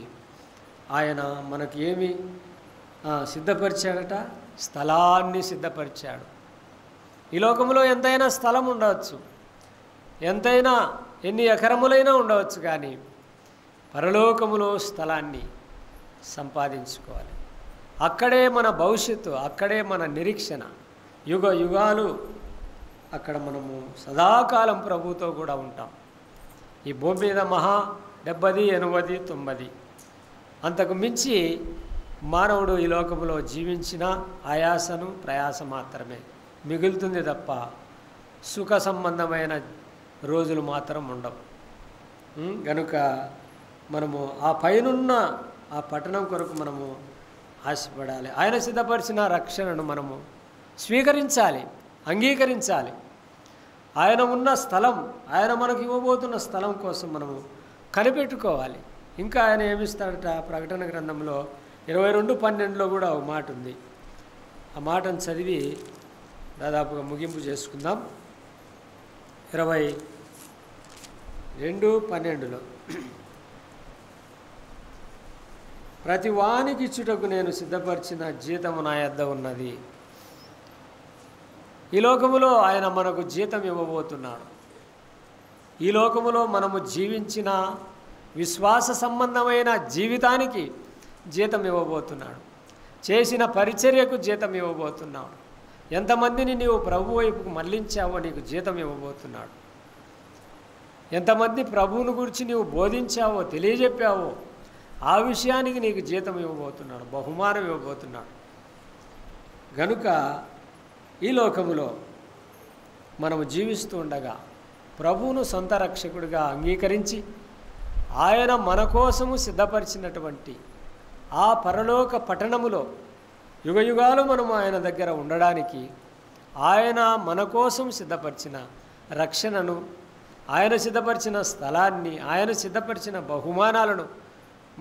[SPEAKER 1] ఆయన మనకి ఏమి సిద్ధపరిచాడట? స్థలాన్ని సిద్ధపరిచాడు. ఈ లోకంలో ఎంతైనా స్థలం ఉండవచ్చు, ఎంతైనా ఎన్ని ఎకరములైనా ఉండవచ్చు, కానీ పరలోకములో స్థలాన్ని సంపాదించుకోవాలి. అక్కడే మన భవిష్యత్తు, అక్కడే మన నిరీక్షణ, యుగ యుగాలు అక్కడ మనము సదాకాలం ప్రభుతో కూడా ఉంటాం. ఈ భూమి మీద 70, 80, 90 అంతకు మించి మానవుడు ఈ లోకంలో జీవించిన ఆయాసను ప్రయాస మాత్రమే మిగులుతుంది తప్ప సుఖ సంబంధమైన రోజులు మాత్రం ఉండవు. గనుక మనము ఆ పైనున్న ఆ పట్టణం కొరకు మనము ఆశపడాలి. ఆయన సిద్ధపరిచిన రక్షణను మనము స్వీకరించాలి, అంగీకరించాలి. ఆయన ఉన్న స్థలం, ఆయన మనకు ఇవ్వబోతున్న స్థలం కోసం మనము కనిపెట్టుకోవాలి. ఇంకా ఆయన ఏమిస్తాడట? ప్రకటన గ్రంథంలో 22:12 కూడా ఒక మాట ఉంది. ఆ మాటను చదివి దాదాపుగా ముగింపు చేసుకుందాం. 22:12 ప్రతి వానికి ఇచ్చుటకు నేను సిద్ధపరిచిన జీతము నా యొద్ద ఉన్నది. ఈ లోకములో ఆయన మనకు జీతం ఇవ్వబోతున్నాడు. ఈ లోకములో మనము జీవించిన విశ్వాస సంబంధమైన జీవితానికి జీతం ఇవ్వబోతున్నాడు. చేసిన పరిచర్యకు జీతం ఇవ్వబోతున్నాడు. ఎంతమందిని నీవు ప్రభు వైపుకు మళ్ళించావో నీకు జీతం ఇవ్వబోతున్నాడు. ఎంతమంది ప్రభువును గురించి నీవు బోధించావో, తెలియజెప్పావో ఆ విషయానికి నీకు జీతం ఇవ్వబోతున్నాడు, బహుమానం ఇవ్వబోతున్నాడు. గనుక ఈ లోకములో మనము జీవిస్తూ ఉండగా ప్రభువును సొంత రక్షకుడిగా అంగీకరించి ఆయన మన కోసము సిద్ధపరిచినటువంటి ఆ పరలోక పట్టణములో యుగయుగాలు మనము ఆయన దగ్గర ఉండడానికి ఆయన మన కోసం సిద్ధపరిచిన రక్షణను, ఆయన సిద్ధపరిచిన స్థలాన్ని, ఆయన సిద్ధపరిచిన బహుమానాలను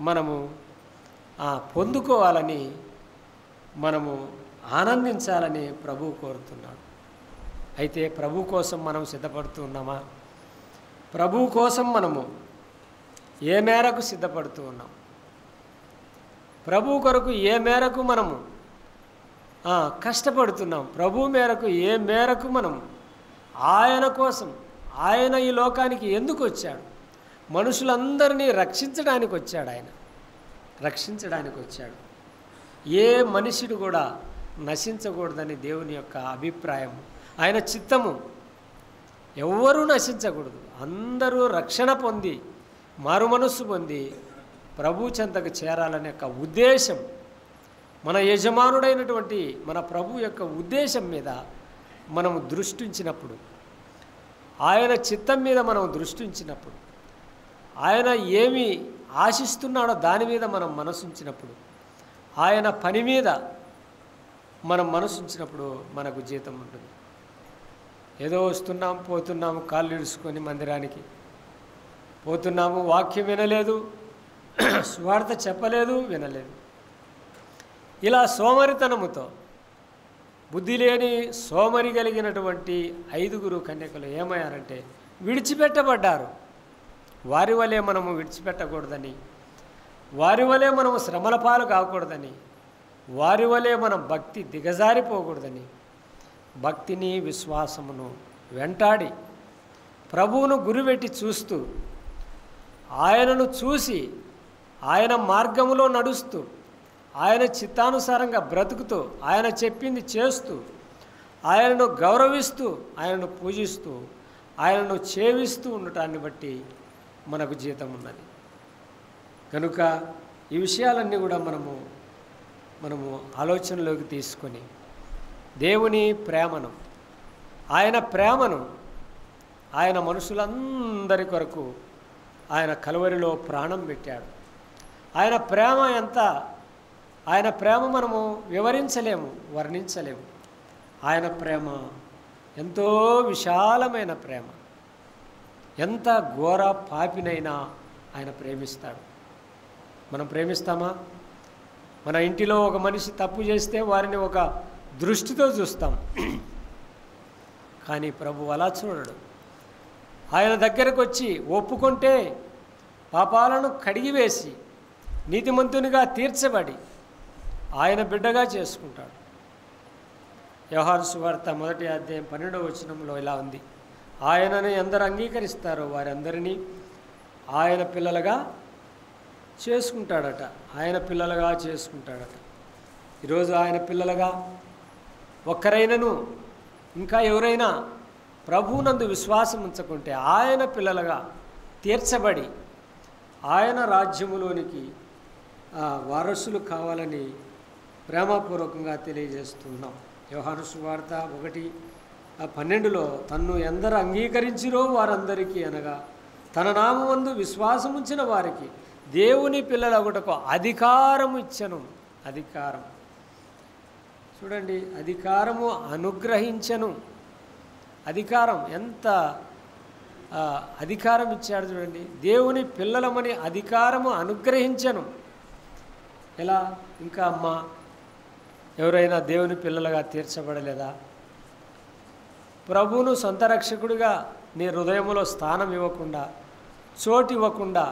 [SPEAKER 1] మనము పొందుకోవాలని, మనము ఆనందించాలని ప్రభువు కోరుతున్నాడు. అయితే ప్రభు కోసం మనం సిద్ధపడుతున్నామా? ప్రభువు కోసం మనము ఏ మేరకు సిద్ధపడుతూ ఉన్నాం? ప్రభు కొరకు ఏ మేరకు మనము కష్టపడుతున్నాం? ప్రభు మేరకు ఏ మేరకు మనము ఆయన కోసం, ఆయన ఈ లోకానికి ఎందుకు వచ్చాడు? మనుషులందరినీ రక్షించడానికి వచ్చాడు. ఆయన రక్షించడానికి వచ్చాడు. ఏ మనుషుడు కూడా నశించకూడదని దేవుని యొక్క అభిప్రాయం, ఆయన చిత్తము. ఎవ్వరూ నశించకూడదు, అందరూ రక్షణ పొంది మారు మనస్సు పొంది ప్రభు చెంతకు చేరాలనే యొక్క ఉద్దేశం, మన యజమానుడైనటువంటి మన ప్రభు యొక్క ఉద్దేశం మీద మనము దృష్టించినప్పుడు, ఆయన చిత్తం మీద మనం దృష్టించినప్పుడు, ఆయన ఏమి ఆశిస్తున్నాడో దాని మీద మనం మనసుంచినప్పుడు, ఆయన పని మీద మనం మనసుంచినప్పుడు మనకు జీతం ఉంటుంది. ఏదో వస్తున్నాం, పోతున్నాము, కాళ్ళు ఇడుచుకొని మందిరానికి పోతున్నాము, వాక్యం వినలేదు, సువార్త చెప్పలేదు, వినలేదు. ఇలా సోమరితనముతో, బుద్ధి లేని సోమరి కలిగినటువంటి 5 కన్యకలు ఏమయ్యారంటే విడిచిపెట్టబడ్డారు. వారి వలె మనము విడిచిపెట్టకూడదని, వారి వలె మనము శ్రమల పాలు కాకూడదని, వారి వలె మనం భక్తి దిగజారిపోకూడదని, భక్తిని విశ్వాసమును వెంటాడి ప్రభువును గురిపెట్టి చూస్తూ, ఆయనను చూసి ఆయన మార్గములో నడుస్తూ, ఆయన చిత్తానుసారంగా బ్రతుకుతూ, ఆయన చెప్పింది చేస్తూ, ఆయనను గౌరవిస్తూ, ఆయనను పూజిస్తూ, ఆయనను చేవిస్తూ ఉండటాన్ని బట్టి మనకు జీతం ఉన్నది. కనుక ఈ విషయాలన్నీ కూడా మనము ఆలోచనలోకి తీసుకొని దేవుని ప్రేమను, ఆయన ప్రేమను, ఆయన మనుషులందరి కొరకు ఆయన కలువరిలో ప్రాణం పెట్టాడు. ఆయన ప్రేమ ఎంత, ఆయన ప్రేమ మనము వివరించలేము, వర్ణించలేము. ఆయన ప్రేమ ఎంతో విశాలమైన ప్రేమ. ఎంత ఘోర పాపినైనా ఆయన ప్రేమిస్తాడు. మనం ప్రేమిస్తామా? మన ఇంటిలో ఒక మనిషి తప్పు చేస్తే వారిని ఒక దృష్టితో చూస్తాం, కానీ ప్రభు అలా చూడడు. ఆయన దగ్గరకు వచ్చి ఒప్పుకుంటే పాపాలను కడిగివేసి నీతిమంతునిగా తీర్చబడి ఆయన బిడ్డగా చేసుకుంటాడు. యోహాను సువార్త 1వ అధ్యాయం 12వ వచనంలో ఇలా ఉంది, ఆయనను ఎందరు అంగీకరిస్తారో వారందరినీ ఆయన పిల్లలుగా చేసుకుంటాడట. ఆయన పిల్లలుగా చేసుకుంటాడట. ఈరోజు ఆయన పిల్లలుగా ఒక్కరైనను ఇంకా ఎవరైనా ప్రభువునందు విశ్వాసం ఉంచకుంటే ఆయన పిల్లలుగా తీర్చబడి ఆయన రాజ్యములోనికి వారసులు కావాలని ప్రేమపూర్వకంగా తెలియజేస్తున్నాం. యోహాను సువార్త 1:12లో తన్ను ఎందరు అంగీకరించిరో వారందరికీ అనగా తన నామమందు విశ్వాసముంచిన వారికి దేవుని పిల్లలగుటకు అధికారము ఇచ్చెను. అధికారం చూడండి, అధికారము అనుగ్రహించెను. అధికారం ఎంత అధికారం ఇచ్చాడు చూడండి. దేవుని పిల్లలమని అధికారము అనుగ్రహించెను. ఎలా? ఇంకా అమ్మ ఎవరైనా దేవుని పిల్లలుగా తీర్చబడలేదా? ప్రభువును సొంత రక్షకుడిగా నీ హృదయంలో స్థానం ఇవ్వకుండా, చోటు ఇవ్వకుండా,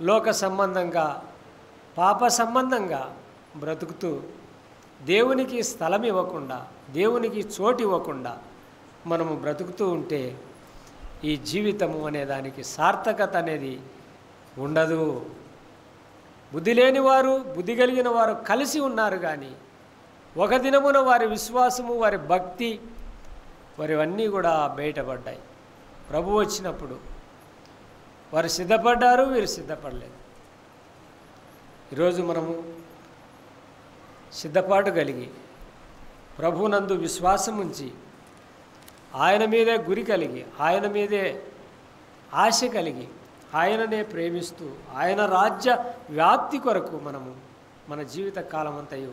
[SPEAKER 1] లోక సంబంధంగా పాప సంబంధంగా బ్రతుకుతూ దేవునికి స్థలం ఇవ్వకుండా, దేవునికి చోటు ఇవ్వకుండా మనము బ్రతుకుతూ ఉంటే ఈ జీవితము అనే దానికి సార్థకత అనేది ఉండదు. బుద్ధి లేని వారు, బుద్ధి కలిగిన వారు కలిసి ఉన్నారు, కానీ ఒక దినమున వారి విశ్వాసము, వారి భక్తి, వారివన్నీ కూడా బయటపడ్డాయి. ప్రభు వచ్చినప్పుడు వారు సిద్ధపడ్డారు, వీరు సిద్ధపడలేదు. ఈరోజు మనము సిద్ధపాటు కలిగి ప్రభునందు విశ్వాసం ఉంచి ఆయన మీదే గురి కలిగి, ఆయన మీదే ఆశ కలిగి, ఆయననే ప్రేమిస్తూ ఆయన రాజ్య వ్యాప్తి కొరకు మనము మన జీవిత కాలం అంతయు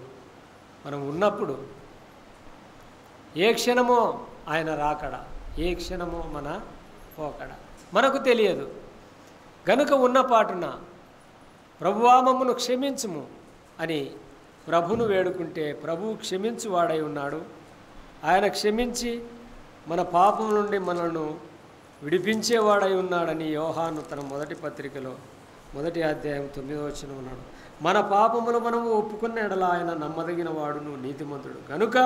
[SPEAKER 1] మనం ఉన్నప్పుడు ఏ క్షణమో ఆయన రాకడ, ఏ క్షణమో మన పోకడ మనకు తెలియదు. గనుక ఉన్నపాటున ప్రభువా మమ్మును క్షమించుము అని ప్రభును వేడుకుంటే ప్రభువు క్షమించువాడై ఉన్నాడు. ఆయన క్షమించి మన పాపం నుండి మనల్ని విడిపించేవాడై ఉన్నాడని యోహాను తన మొదటి పత్రికలో 1వ అధ్యాయం 9వ వచనం ఉన్నాడు. మన పాపములు మనము ఒప్పుకున్న ఎడల ఆయన నమ్మదగిన వాడును, నీతిమంతుడు. కనుక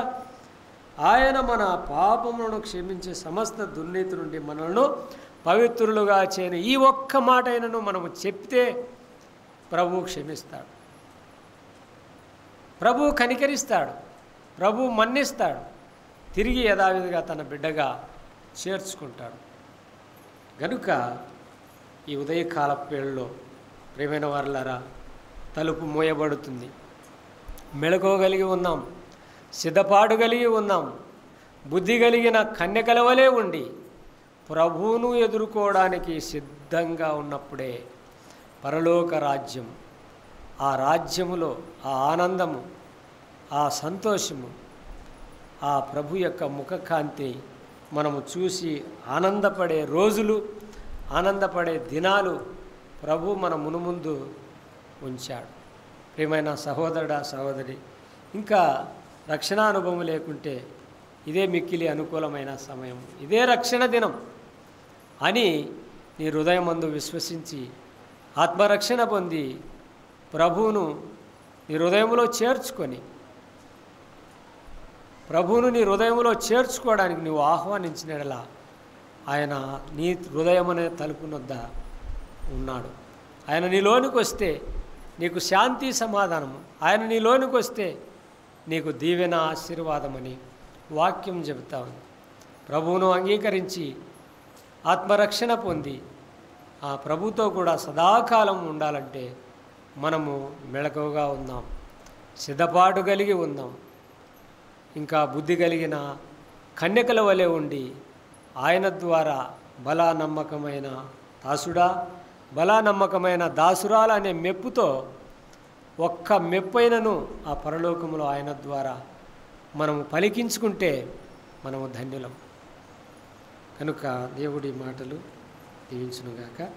[SPEAKER 1] ఆయన మన పాపములను క్షమించే సమస్త దుర్నీతి నుండి మనల్ని పవిత్రులుగా చేయని ఈ ఒక్క మాట అయినను మనము చెప్తే ప్రభువు క్షమిస్తాడు, ప్రభువు కనికరిస్తాడు, ప్రభువు మన్నిస్తాడు, తిరిగి యథావిధిగా తన బిడ్డగా చేర్చుకుంటాడు. గనుక ఈ ఉదయకాలపు వేళలో ప్రియమైన వారలారా, తలుపు మూయబడుతుంది. మెళుకోగలిగి ఉన్నాం, సిద్ధపాటు కలిగి ఉన్నాం, బుద్ధి కలిగిన కన్యకల వలె ఉండి ప్రభువును ఎదుర్కోవడానికి సిద్ధంగా ఉన్నప్పుడే పరలోక రాజ్యం, ఆ రాజ్యములో ఆ ఆనందము, ఆ సంతోషము, ఆ ప్రభు యొక్క ముఖకాంతి మనము చూసి ఆనందపడే రోజులు, ఆనందపడే దినాలు ప్రభు మన మునుముందు ఉంచాడు. ప్రియమైన సహోదరుడా, సహోదరి, ఇంకా రక్షణానుభవం లేకుంటే ఇదే మిక్కిలి అనుకూలమైన సమయం, ఇదే రక్షణ దినం అని నీ హృదయమందు విశ్వసించి ఆత్మరక్షణ పొంది ప్రభువును నీ హృదయంలో చేర్చుకొని, ప్రభువును నీ హృదయంలో చేర్చుకోవడానికి నువ్వు ఆహ్వానించినలా ఆయన నీ హృదయం అనే తలుపునొద్ద ఉన్నాడు. ఆయన నీలోనికి వస్తే నీకు శాంతి సమాధానము, ఆయన నీలోనికి వస్తే నీకు దీవెన ఆశీర్వాదమని వాక్యం చెబుతా ఉంది. ప్రభువును అంగీకరించి ఆత్మరక్షణ పొంది ఆ ప్రభుతో కూడా సదాకాలం ఉండాలంటే మనము మెళకువగా ఉందాం, సిద్ధపాటు కలిగి ఉందాం, ఇంకా బుద్ధి కలిగిన కన్యకల వలె ఉండి ఆయన ద్వారా బలా నమ్మకమైన దాసుడా, బలా నమ్మకమైన దాసురాలు అనే మెప్పుతో ఒక్క మెప్పైనను ఆ పరలోకములో ఆయన ద్వారా మనము పలికించుకుంటే మనము ధన్యులం. కనుక దేవుడి మాటలు దీవించునుగాక.